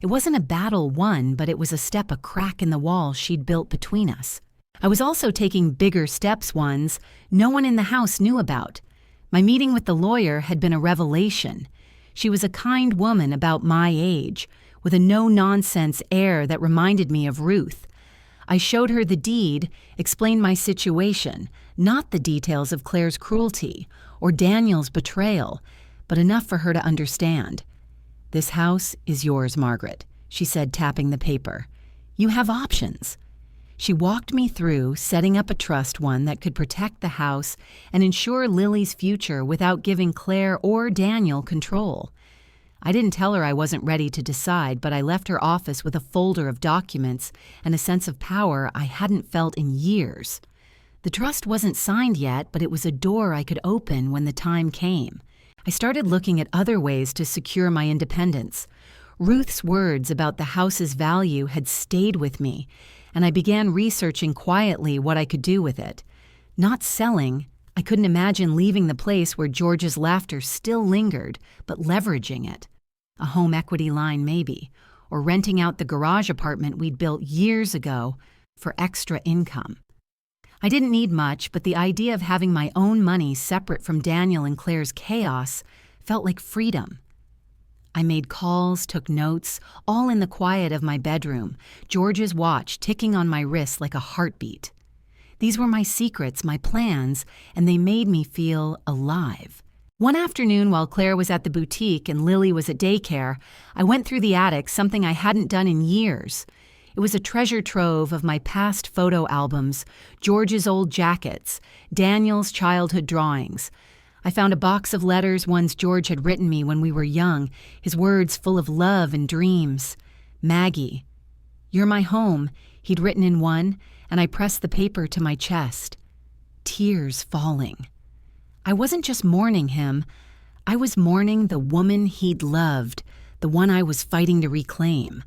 Speaker 1: It wasn't a battle won, but it was a step a crack in the wall she'd built between us. I was also taking bigger steps, ones no one in the house knew about. My meeting with the lawyer had been a revelation. She was a kind woman about my age, with a no-nonsense air that reminded me of Ruth. I showed her the deed, explained my situation, not the details of Claire's cruelty or Daniel's betrayal, but enough for her to understand. "This house is yours, Margaret," she said, tapping the paper. "You have options." She walked me through setting up a trust, one that could protect the house and ensure Lily's future without giving Claire or Daniel control. I didn't tell her I wasn't ready to decide, but I left her office with a folder of documents and a sense of power I hadn't felt in years. The trust wasn't signed yet, but it was a door I could open when the time came. I started looking at other ways to secure my independence. Ruth's words about the house's value had stayed with me, and I began researching quietly what I could do with it. Not selling, I couldn't imagine leaving the place where George's laughter still lingered, but leveraging it. A home equity line maybe, or renting out the garage apartment we'd built years ago for extra income. I didn't need much, but the idea of having my own money separate from Daniel and Claire's chaos felt like freedom. I made calls, took notes, all in the quiet of my bedroom, George's watch ticking on my wrist like a heartbeat. These were my secrets, my plans, and they made me feel alive. One afternoon while Claire was at the boutique and Lily was at daycare, I went through the attic, something I hadn't done in years. It was a treasure trove of my past photo albums, George's old jackets, Daniel's childhood drawings. I found a box of letters, ones George had written me when we were young, his words full of love and dreams. "Maggie, you're my home," he'd written in one, and I pressed the paper to my chest. Tears falling. I wasn't just mourning him, I was mourning the woman he'd loved, the one I was fighting to reclaim.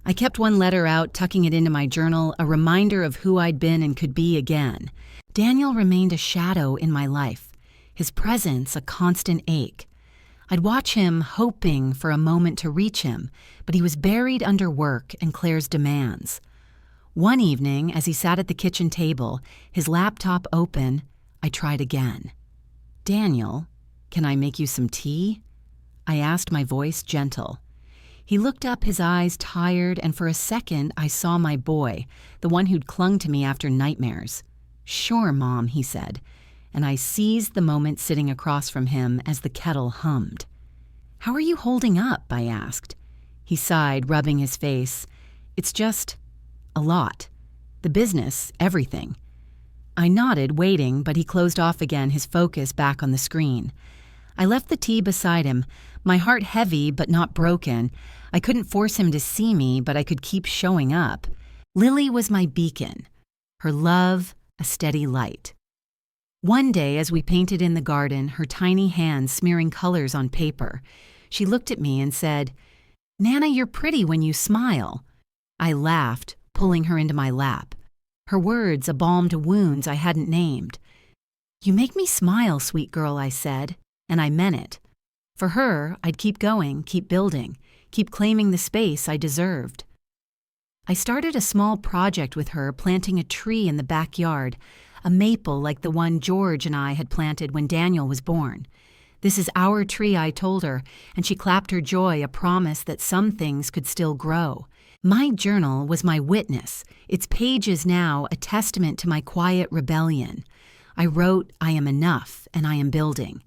Speaker 1: I kept one letter out, tucking it into my journal, a reminder of who I'd been and could be again. Daniel remained a shadow in my life, his presence a constant ache. I'd watch him, hoping for a moment to reach him, but he was buried under work and Claire's demands. One evening, as he sat at the kitchen table, his laptop open, I tried again. "Daniel, can I make you some tea?" I asked, my voice gentle. He looked up, his eyes tired, and for a second I saw my boy, the one who'd clung to me after nightmares. "Sure, Mom," he said, and I seized the moment sitting across from him as the kettle hummed. "How are you holding up?" I asked. He sighed, rubbing his face. "It's just a lot. The business, everything." I nodded, waiting, but he closed off again, his focus back on the screen. I left the tea beside him, my heart heavy but not broken. I couldn't force him to see me, but I could keep showing up. Lily was my beacon, her love a steady light. One day, as we painted in the garden, her tiny hands smearing colors on paper, she looked at me and said, "Nana, you're pretty when you smile." I laughed, pulling her into my lap. Her words a balm to wounds I hadn't named. "You make me smile, sweet girl," I said, and I meant it. For her, I'd keep going, keep building, keep claiming the space I deserved. I started a small project with her, planting a tree in the backyard, a maple like the one George and I had planted when Daniel was born. "This is our tree," I told her, and she clapped her joy, a promise that some things could still grow. My journal was my witness, its pages now a testament to my quiet rebellion. I wrote, "I am enough, and I am building."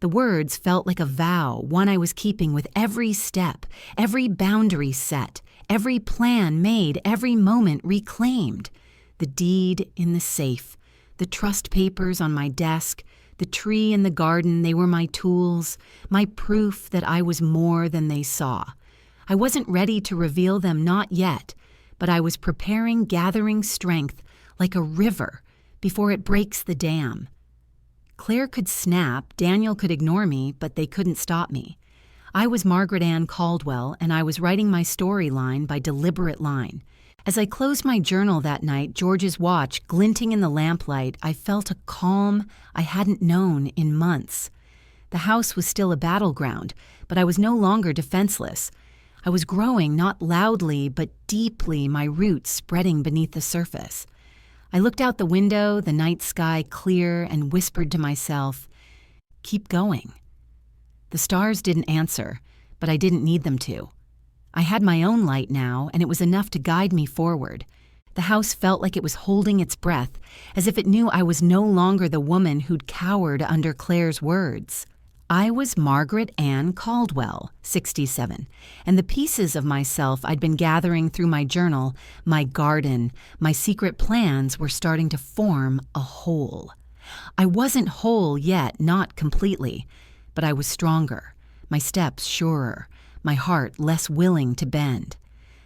Speaker 1: The words felt like a vow, one I was keeping with every step, every boundary set, every plan made, every moment reclaimed. The deed in the safe, the trust papers on my desk, the tree in the garden, they were my tools, my proof that I was more than they saw. I wasn't ready to reveal them, not yet, but I was preparing, gathering strength like a river before it breaks the dam. Claire could snap, Daniel could ignore me, but they couldn't stop me. I was Margaret Ann Caldwell, and I was writing my story line by deliberate line. As I closed my journal that night, George's watch glinting in the lamplight, I felt a calm I hadn't known in months. The house was still a battleground, but I was no longer defenseless. I was growing, not loudly, but deeply, my roots spreading beneath the surface. I looked out the window, the night sky clear, and whispered to myself, "Keep going." The stars didn't answer, but I didn't need them to. I had my own light now, and it was enough to guide me forward. The house felt like it was holding its breath, as if it knew I was no longer the woman who'd cowered under Claire's words. I was Margaret Ann Caldwell, 67, and the pieces of myself I'd been gathering through my journal, my garden, my secret plans were starting to form a whole. I wasn't whole yet, not completely, but I was stronger, my steps surer, my heart less willing to bend.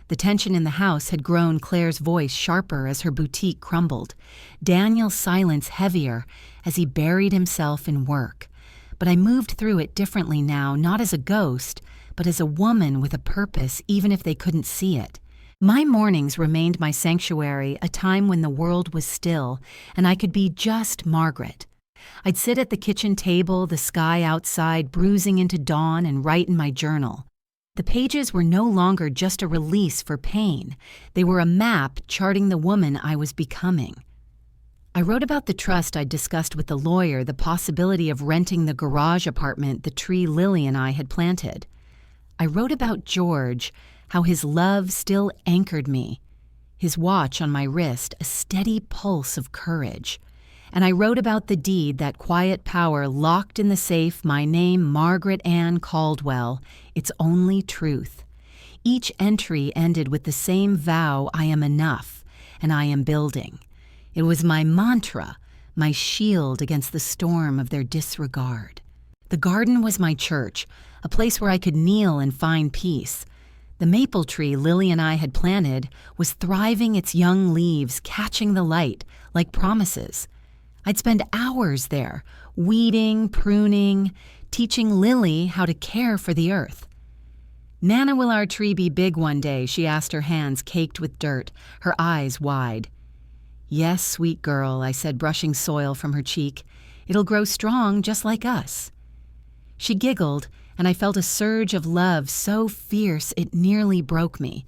Speaker 1: The tension in the house had grown, Claire's voice sharper as her boutique crumbled, Daniel's silence heavier as he buried himself in work. But I moved through it differently now, not as a ghost, but as a woman with a purpose, even if they couldn't see it. My mornings remained my sanctuary, a time when the world was still, and I could be just Margaret. I'd sit at the kitchen table, the sky outside bruising into dawn, and write in my journal. The pages were no longer just a release for pain. They were a map charting the woman I was becoming. I wrote about the trust I'd discussed with the lawyer, the possibility of renting the garage apartment the tree Lily and I had planted. I wrote about George, how his love still anchored me, his watch on my wrist, a steady pulse of courage. And I wrote about the deed, that quiet power locked in the safe, my name, Margaret Ann Caldwell, its only truth. Each entry ended with the same vow, I am enough, and I am building. It was my mantra, my shield against the storm of their disregard. The garden was my church, a place where I could kneel and find peace. The maple tree Lily and I had planted was thriving, its young leaves catching the light like promises. I'd spend hours there, weeding, pruning, teaching Lily how to care for the earth. "Nana, will our tree be big one day?" she asked, her hands caked with dirt, her eyes wide. "Yes, sweet girl," I said, brushing soil from her cheek. "It'll grow strong just like us." She giggled, and I felt a surge of love so fierce it nearly broke me.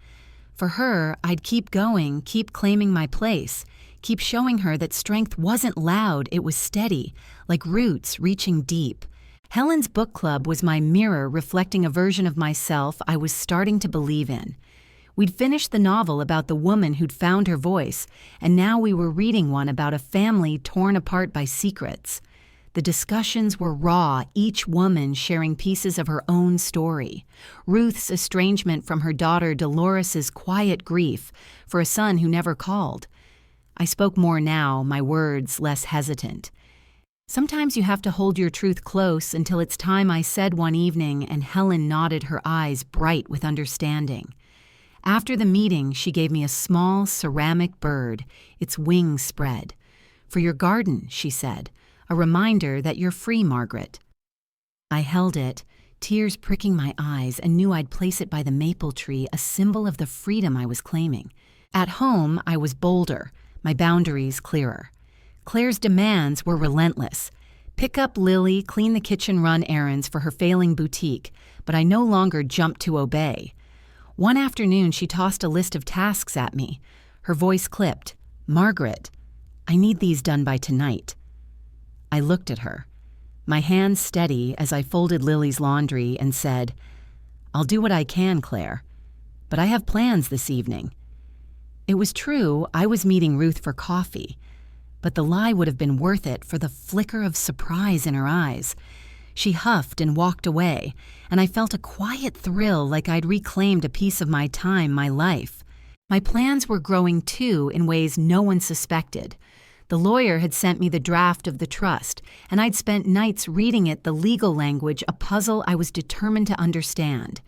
Speaker 1: For her, I'd keep going, keep claiming my place, keep showing her that strength wasn't loud, it was steady, like roots reaching deep. Helen's book club was my mirror reflecting a version of myself I was starting to believe in. We'd finished the novel about the woman who'd found her voice, and now we were reading one about a family torn apart by secrets. The discussions were raw, each woman sharing pieces of her own story. Ruth's estrangement from her daughter, Dolores's quiet grief for a son who never called. I spoke more now, my words less hesitant. "Sometimes you have to hold your truth close until it's time," I said one evening, and Helen nodded, her eyes bright with understanding. After the meeting, she gave me a small ceramic bird, its wings spread. "For your garden," she said, "a reminder that you're free, Margaret." I held it, tears pricking my eyes, and knew I'd place it by the maple tree, a symbol of the freedom I was claiming. At home, I was bolder, my boundaries clearer. Claire's demands were relentless. Pick up Lily, clean the kitchen, run errands for her failing boutique, but I no longer jumped to obey. One afternoon, she tossed a list of tasks at me. Her voice clipped. "Margaret, I need these done by tonight." I looked at her, my hands steady as I folded Lily's laundry, and said, "I'll do what I can, Claire, but I have plans this evening." It was true, I was meeting Ruth for coffee, but the lie would have been worth it for the flicker of surprise in her eyes. She huffed and walked away, and I felt a quiet thrill, like I'd reclaimed a piece of my time, my life. My plans were growing too, in ways no one suspected. The lawyer had sent me the draft of the trust, and I'd spent nights reading it, the legal language, a puzzle I was determined to understand.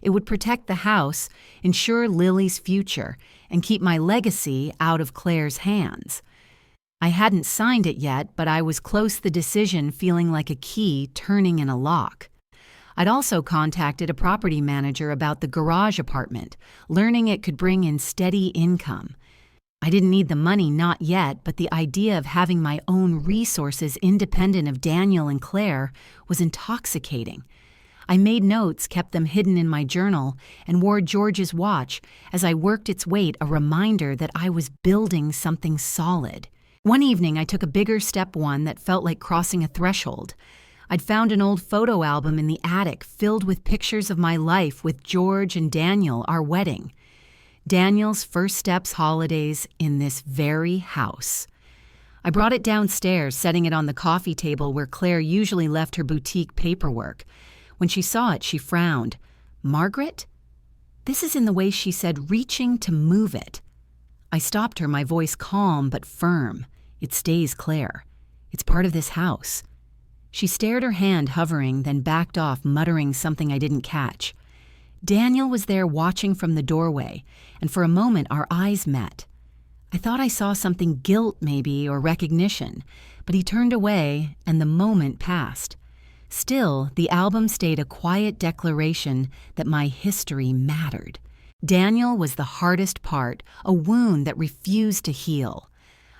Speaker 1: It would protect the house, ensure Lily's future, and keep my legacy out of Claire's hands. I hadn't signed it yet, but I was close to the decision, feeling like a key turning in a lock. I'd also contacted a property manager about the garage apartment, learning it could bring in steady income. I didn't need the money, not yet, but the idea of having my own resources independent of Daniel and Claire was intoxicating. I made notes, kept them hidden in my journal, and wore George's watch as I worked its weight, a reminder that I was building something solid. One evening, I took a bigger step, one that felt like crossing a threshold. I'd found an old photo album in the attic filled with pictures of my life with George and Daniel, our wedding. Daniel's first steps holidays in this very house. I brought it downstairs, setting it on the coffee table where Claire usually left her boutique paperwork. When she saw it, she frowned. "Margaret?" This is in the way she said, reaching to move it. I stopped her, my voice calm but firm. "It stays Claire. It's part of this house." She stared, her hand hovering, then backed off, muttering something I didn't catch. Daniel was there watching from the doorway, and for a moment our eyes met. I thought I saw something, guilt maybe, or recognition, but he turned away and the moment passed. Still, the album stayed a quiet declaration that my history mattered. Daniel was the hardest part, a wound that refused to heal.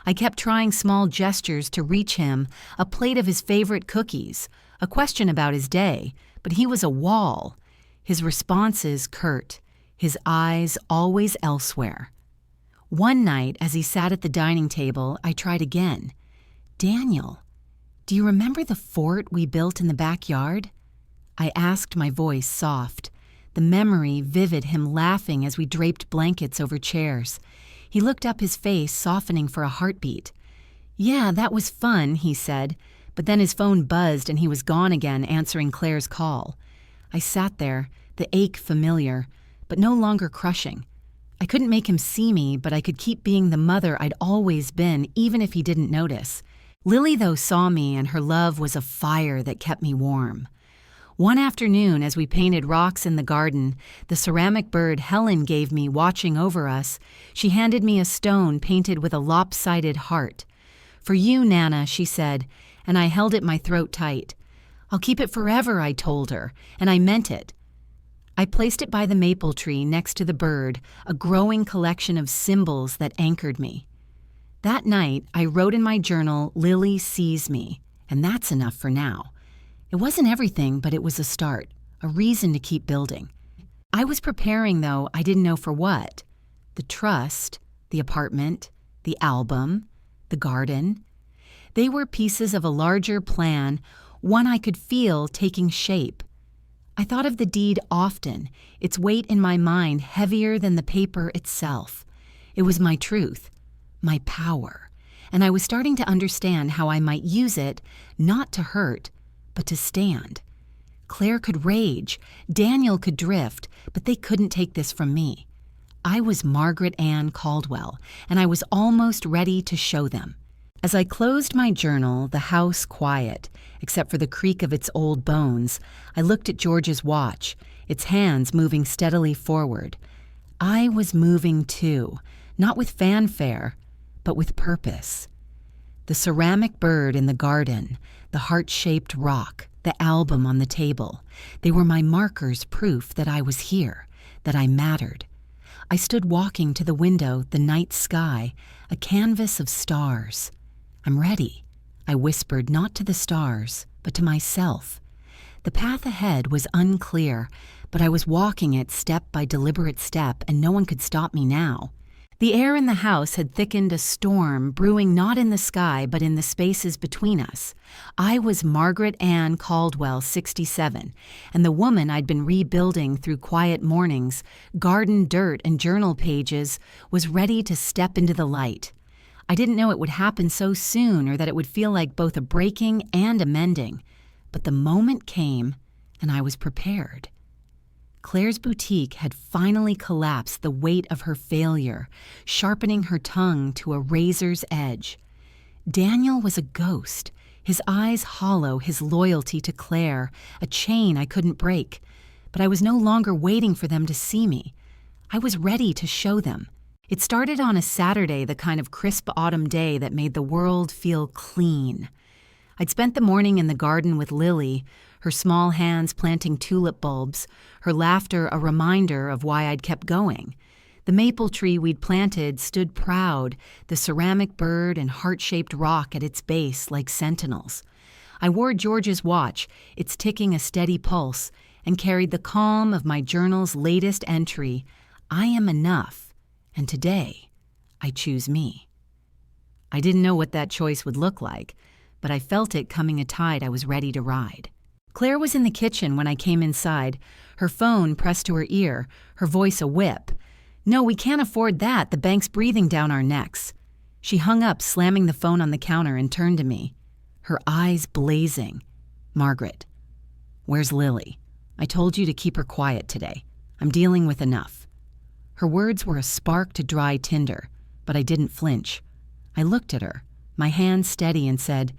Speaker 1: I kept trying small gestures to reach him, a plate of his favorite cookies, a question about his day, but he was a wall. His responses curt, his eyes always elsewhere. One night, as he sat at the dining table, I tried again. "Daniel, do you remember the fort we built in the backyard?" I asked, my voice soft. The memory vivid, him laughing as we draped blankets over chairs. He looked up, his face softening for a heartbeat. "Yeah, that was fun," he said, but then his phone buzzed and he was gone again, answering Claire's call. I sat there, the ache familiar, but no longer crushing. I couldn't make him see me, but I could keep being the mother I'd always been, even if he didn't notice. Lily, though, saw me, and her love was a fire that kept me warm. One afternoon, as we painted rocks in the garden, the ceramic bird Helen gave me watching over us, she handed me a stone painted with a lopsided heart. "For you, Nana," she said, and I held it, my throat tight. "I'll keep it forever," I told her, and I meant it. I placed it by the maple tree next to the bird, a growing collection of symbols that anchored me. That night, I wrote in my journal, "Lily sees me," and that's enough for now. It wasn't everything, but it was a start, a reason to keep building. I was preparing, though I didn't know for what. The trust, the apartment, the album, the garden. They were pieces of a larger plan, one I could feel taking shape. I thought of the deed often, its weight in my mind heavier than the paper itself. It was my truth, my power, and I was starting to understand how I might use it, not to hurt, but to stand. Claire could rage, Daniel could drift, but they couldn't take this from me. I was Margaret Ann Caldwell, and I was almost ready to show them. As I closed my journal, the house quiet, except for the creak of its old bones, I looked at George's watch, its hands moving steadily forward. I was moving too, not with fanfare, but with purpose. The ceramic bird in the garden, the heart-shaped rock, the album on the table, they were my markers, proof that I was here, that I mattered. I stood walking to the window, the night sky, a canvas of stars. "I'm ready," I whispered, not to the stars, but to myself. The path ahead was unclear, but I was walking it step by deliberate step, and no one could stop me now. The air in the house had thickened, a storm brewing not in the sky but in the spaces between us. I was Margaret Ann Caldwell, 67, and the woman I'd been rebuilding through quiet mornings, garden dirt and journal pages, was ready to step into the light. I didn't know it would happen so soon, or that it would feel like both a breaking and a mending, but the moment came, and I was prepared. Claire's boutique had finally collapsed the weight of her failure, sharpening her tongue to a razor's edge. Daniel was a ghost, his eyes hollow, his loyalty to Claire, a chain I couldn't break. But I was no longer waiting for them to see me. I was ready to show them. It started on a Saturday, the kind of crisp autumn day that made the world feel clean. I'd spent the morning in the garden with Lily, her small hands planting tulip bulbs, her laughter a reminder of why I'd kept going. The maple tree we'd planted stood proud, the ceramic bird and heart-shaped rock at its base like sentinels. I wore George's watch, its ticking a steady pulse, and carried the calm of my journal's latest entry, "I am enough, and today I choose me." I didn't know what that choice would look like, but I felt it coming a tide I was ready to ride. Claire was in the kitchen when I came inside, her phone pressed to her ear, her voice a whip. "No, we can't afford that. The bank's breathing down our necks." She hung up, slamming the phone on the counter, and turned to me, her eyes blazing. "Margaret, where's Lily? I told you to keep her quiet today. I'm dealing with enough." Her words were a spark to dry tinder, but I didn't flinch. I looked at her, my hand steady, and said,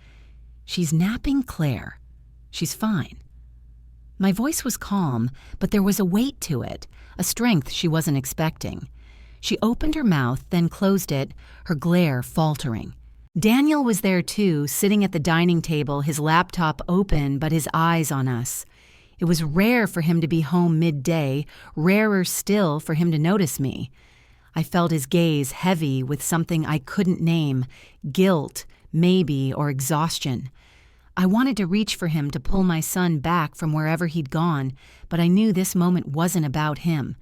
Speaker 1: "She's napping, Claire. She's fine." My voice was calm, but there was a weight to it, a strength she wasn't expecting. She opened her mouth, then closed it, her glare faltering. Daniel was there too, sitting at the dining table, his laptop open but his eyes on us. It was rare for him to be home midday, rarer still for him to notice me. I felt his gaze heavy with something I couldn't name, guilt, maybe, or exhaustion. I wanted to reach for him to pull my son back from wherever he'd gone, but I knew this moment wasn't about him.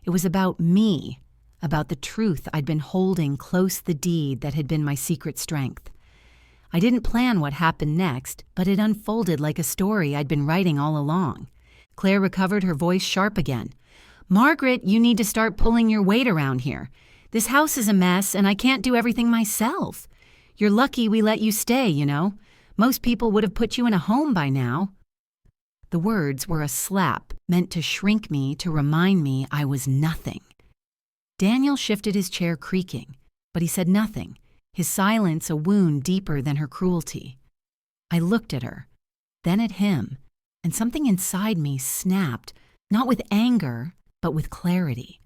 Speaker 1: It was about me, about the truth I'd been holding close, the deed that had been my secret strength. I didn't plan what happened next, but it unfolded like a story I'd been writing all along. Claire recovered, her voice sharp again. "Margaret, you need to start pulling your weight around here. This house is a mess, and I can't do everything myself. You're lucky we let you stay, you know. Most people would have put you in a home by now." The words were a slap meant to shrink me, to remind me I was nothing. Daniel shifted his chair, creaking, but he said nothing, his silence a wound deeper than her cruelty. I looked at her, then at him, and something inside me snapped, not with anger, but with clarity.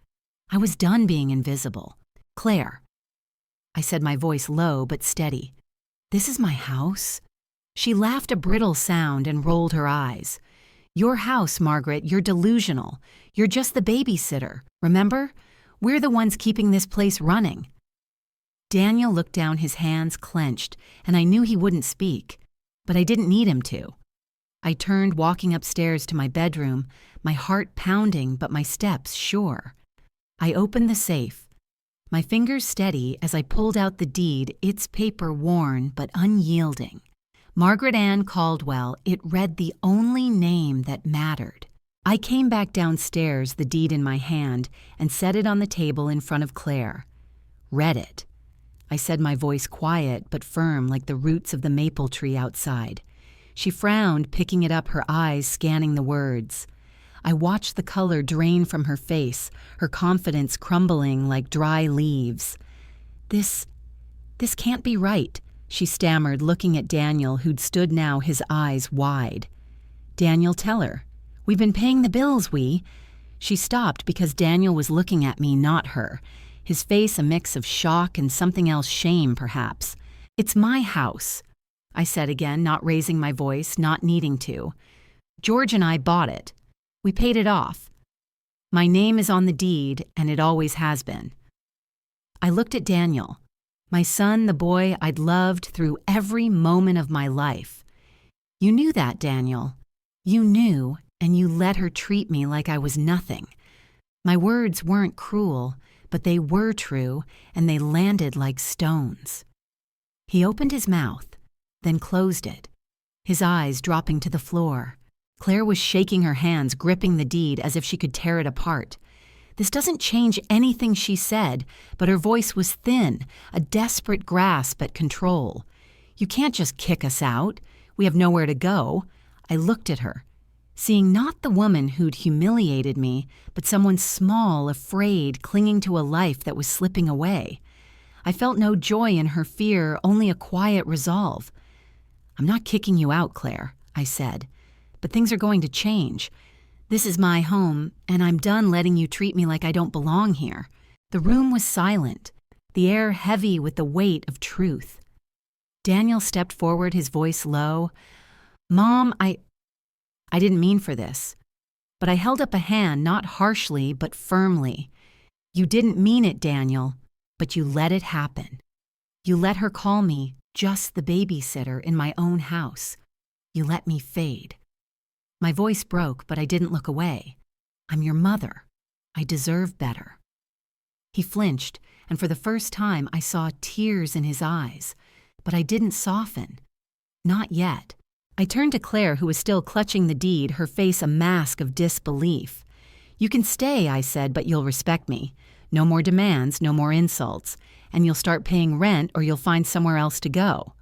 Speaker 1: I was done being invisible. "Claire," I said, my voice low but steady, "this is my house." She laughed a brittle sound and rolled her eyes. "Your house, Margaret, you're delusional. You're just the babysitter, remember? We're the ones keeping this place running." Daniel looked down, his hands clenched, and I knew he wouldn't speak, but I didn't need him to. I turned, walking upstairs to my bedroom, my heart pounding but my steps sure. I opened the safe, my fingers steady as I pulled out the deed, its paper worn but unyielding. Margaret Ann Caldwell, it read the only name that mattered. I came back downstairs, the deed in my hand, and set it on the table in front of Claire. "Read it," I said, my voice quiet but firm like the roots of the maple tree outside. She frowned, picking it up, her eyes scanning the words. I watched the color drain from her face, her confidence crumbling like dry leaves. This can't be right," she stammered, looking at Daniel, who'd stood now, his eyes wide. "Daniel, tell her. We've been paying the bills, She stopped because Daniel was looking at me, not her. His face a mix of shock and something else, shame perhaps. "It's my house," I said again, not raising my voice, not needing to. "George and I bought it. We paid it off. My name is on the deed, and it always has been." I looked at Daniel, my son, the boy I'd loved through every moment of my life. "You knew that, Daniel. You knew, and you let her treat me like I was nothing." My words weren't cruel, but they were true, and they landed like stones. He opened his mouth, then closed it, his eyes dropping to the floor. Claire was shaking her hands, gripping the deed as if she could tear it apart. This doesn't change anything she said, but her voice was thin, a desperate grasp at control. "You can't just kick us out. We have nowhere to go." I looked at her, seeing not the woman who'd humiliated me, but someone small, afraid, clinging to a life that was slipping away. I felt no joy in her fear, only a quiet resolve. "I'm not kicking you out, Claire," I said, "but things are going to change. This is my home, and I'm done letting you treat me like I don't belong here." The room was silent, the air heavy with the weight of truth. Daniel stepped forward, his voice low. "Mom, I didn't mean for this." But I held up a hand, not harshly, but firmly. "You didn't mean it, Daniel, but you let it happen. You let her call me just the babysitter in my own house. You let me fade." My voice broke, but I didn't look away. "I'm your mother. I deserve better." He flinched, and for the first time I saw tears in his eyes, but I didn't soften. Not yet. I turned to Claire, who was still clutching the deed, her face a mask of disbelief. "You can stay," I said, "but you'll respect me. No more demands, no more insults, and you'll start paying rent or you'll find somewhere else to go."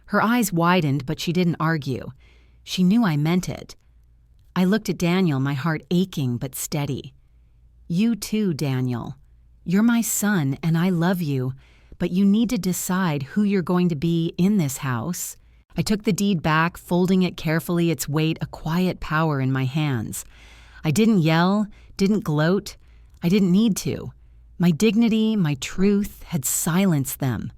Speaker 1: Her eyes widened, but she didn't argue. She knew I meant it. I looked at Daniel, my heart aching but steady. "You too, Daniel. You're my son and I love you, but you need to decide who you're going to be in this house." I took the deed back, folding it carefully, its weight a quiet power in my hands. I didn't yell, didn't gloat. I didn't need to. My dignity, my truth, had silenced them.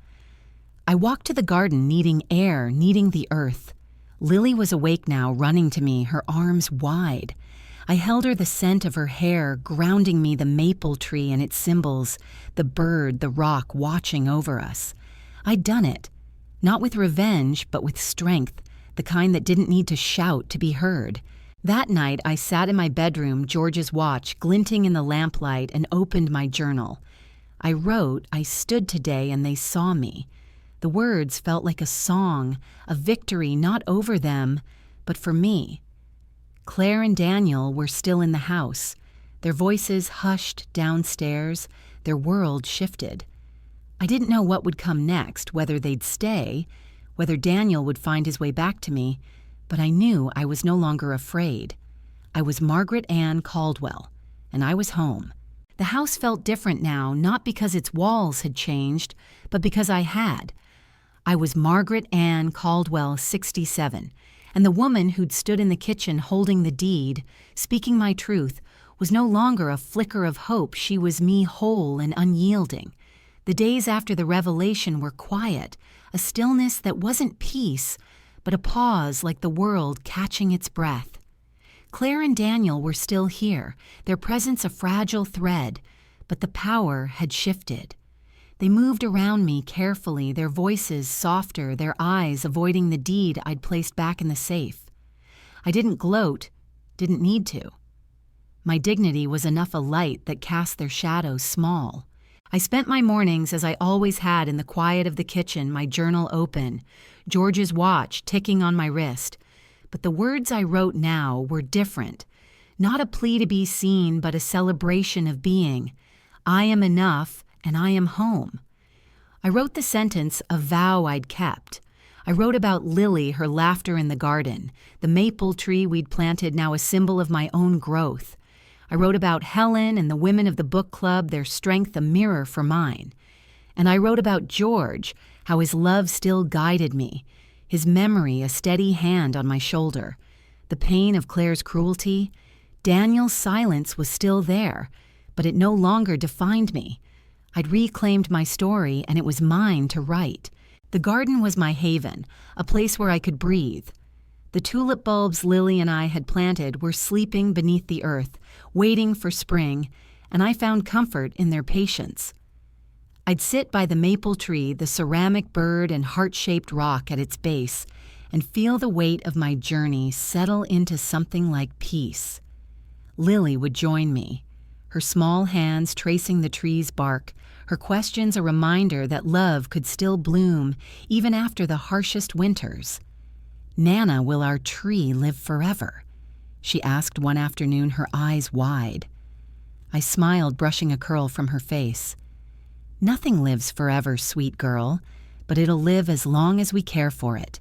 Speaker 1: I walked to the garden, needing air, needing the earth. Lily was awake now, running to me, her arms wide. I held her, the scent of her hair, grounding me, the maple tree and its symbols, the bird, the rock watching over us. I'd done it, not with revenge, but with strength, the kind that didn't need to shout to be heard. That night, I sat in my bedroom, George's watch glinting in the lamplight, and opened my journal. I wrote, "I stood today and they saw me." The words felt like a song, a victory not over them, but for me. Claire and Daniel were still in the house, their voices hushed downstairs, their world shifted. I didn't know what would come next, whether they'd stay, whether Daniel would find his way back to me, but I knew I was no longer afraid. I was Margaret Ann Caldwell, and I was home. The house felt different now, not because its walls had changed, but because I had. I was Margaret Ann Caldwell, 67, and the woman who'd stood in the kitchen holding the deed, speaking my truth, was no longer a flicker of hope. She was me, whole and unyielding. The days after the revelation were quiet, a stillness that wasn't peace, but a pause like the world catching its breath. Claire and Daniel were still here, their presence a fragile thread, but the power had shifted. They moved around me carefully, their voices softer, their eyes avoiding the deed I'd placed back in the safe. I didn't gloat, didn't need to. My dignity was enough a light that cast their shadows small. I spent my mornings as I always had in the quiet of the kitchen, my journal open, George's watch ticking on my wrist. But the words I wrote now were different. Not a plea to be seen, but a celebration of being. I am enough, and I am home. I wrote the sentence, a vow I'd kept. I wrote about Lily, her laughter in the garden, the maple tree we'd planted, now a symbol of my own growth. I wrote about Helen and the women of the book club, their strength a mirror for mine. And I wrote about George, how his love still guided me, his memory a steady hand on my shoulder. The pain of Claire's cruelty, Daniel's silence was still there, but it no longer defined me. I'd reclaimed my story, and it was mine to write. The garden was my haven, a place where I could breathe. The tulip bulbs Lily and I had planted were sleeping beneath the earth, waiting for spring, and I found comfort in their patience. I'd sit by the maple tree, the ceramic bird and heart-shaped rock at its base, and feel the weight of my journey settle into something like peace. Lily would join me, her small hands tracing the tree's bark, her questions a reminder that love could still bloom even after the harshest winters. "Nana, will our tree live forever?" she asked one afternoon, her eyes wide. I smiled, brushing a curl from her face. "Nothing lives forever, sweet girl, but it'll live as long as we care for it."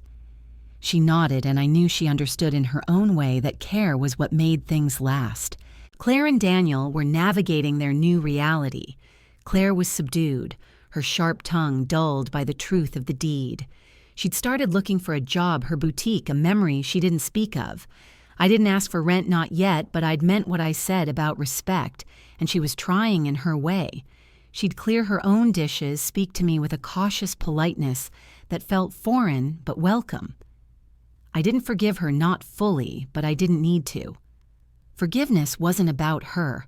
Speaker 1: She nodded, and I knew she understood in her own way that care was what made things last. Claire and Daniel were navigating their new reality. Claire was subdued, her sharp tongue dulled by the truth of the deed. She'd started looking for a job, her boutique, a memory she didn't speak of. I didn't ask for rent, not yet, but I'd meant what I said about respect, and she was trying in her way. She'd clear her own dishes, speak to me with a cautious politeness that felt foreign but welcome. I didn't forgive her, not fully, but I didn't need to. Forgiveness wasn't about her.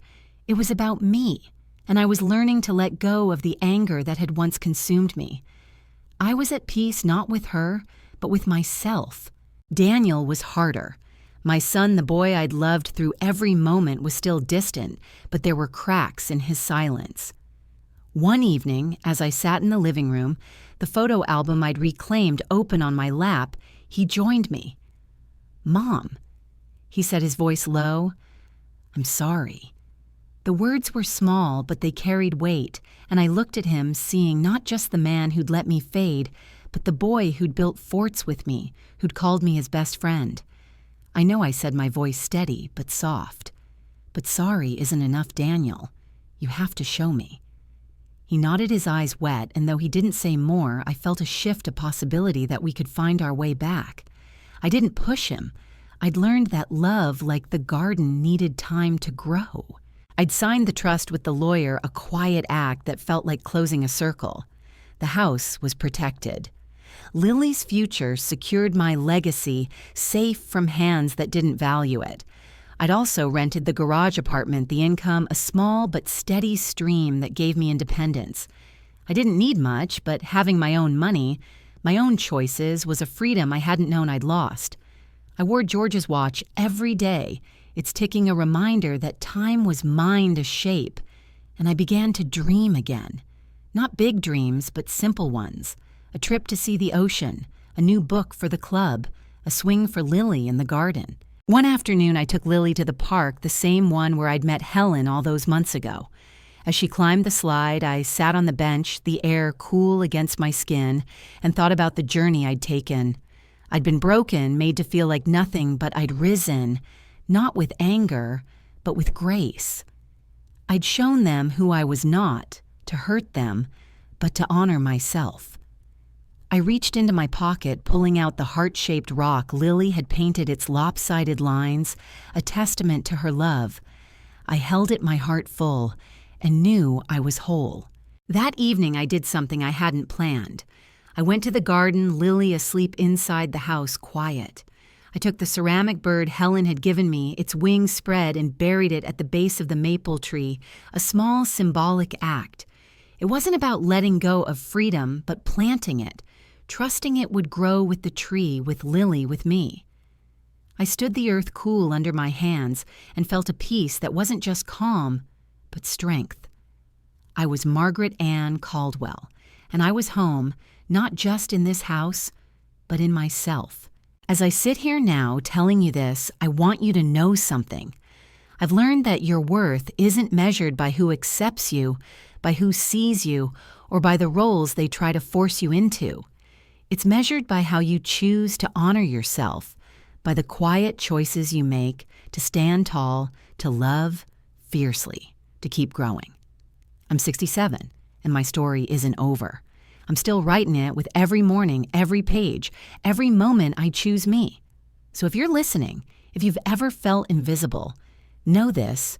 Speaker 1: It was about me, and I was learning to let go of the anger that had once consumed me. I was at peace not with her, but with myself. Daniel was harder. My son, the boy I'd loved through every moment, was still distant, but there were cracks in his silence. One evening, as I sat in the living room, the photo album I'd reclaimed open on my lap, he joined me. "Mom," he said, his voice low, "I'm sorry." The words were small, but they carried weight, and I looked at him, seeing not just the man who'd let me fade, but the boy who'd built forts with me, who'd called me his best friend. I know I said my voice steady, but soft. "But sorry isn't enough, Daniel. You have to show me." He nodded, his eyes wet, and though he didn't say more, I felt a shift, a possibility that we could find our way back. I didn't push him. I'd learned that love, like the garden, needed time to grow. I'd signed the trust with the lawyer, a quiet act that felt like closing a circle. The house was protected. Lily's future secured my legacy, safe from hands that didn't value it. I'd also rented the garage apartment, the income a small but steady stream that gave me independence. I didn't need much, but having my own money, my own choices, was a freedom I hadn't known I'd lost. I wore George's watch every day, its ticking a reminder that time was mine to shape, and I began to dream again. Not big dreams, but simple ones. A trip to see the ocean, a new book for the club, a swing for Lily in the garden. One afternoon, I took Lily to the park, the same one where I'd met Helen all those months ago. As she climbed the slide, I sat on the bench, the air cool against my skin, and thought about the journey I'd taken. I'd been broken, made to feel like nothing, but I'd risen, not with anger, but with grace. I'd shown them who I was not, to hurt them, but to honor myself. I reached into my pocket, pulling out the heart-shaped rock Lily had painted its lopsided lines, a testament to her love. I held it, my heart full, and knew I was whole. That evening I did something I hadn't planned. I went to the garden, Lily asleep inside the house, quiet. I took the ceramic bird Helen had given me, its wings spread, and buried it at the base of the maple tree, a small symbolic act. It wasn't about letting go of freedom, but planting it, trusting it would grow with the tree, with Lily, with me. I stood the earth cool under my hands and felt a peace that wasn't just calm, but strength. I was Margaret Ann Caldwell, and I was home, not just in this house, but in myself. As I sit here now telling you this, I want you to know something. I've learned that your worth isn't measured by who accepts you, by who sees you, or by the roles they try to force you into. It's measured by how you choose to honor yourself, by the quiet choices you make to stand tall, to love fiercely, to keep growing. I'm 67, and my story isn't over. I'm still writing it with every morning, every page, every moment I choose me. So if you're listening, if you've ever felt invisible, Know this,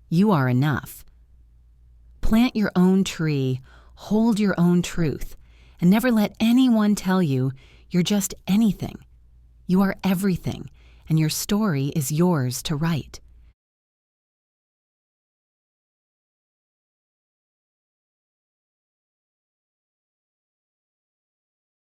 Speaker 1: you are enough. Plant your own tree, hold your own truth, and never let anyone tell you you're just anything. You are everything, and your story is yours to write.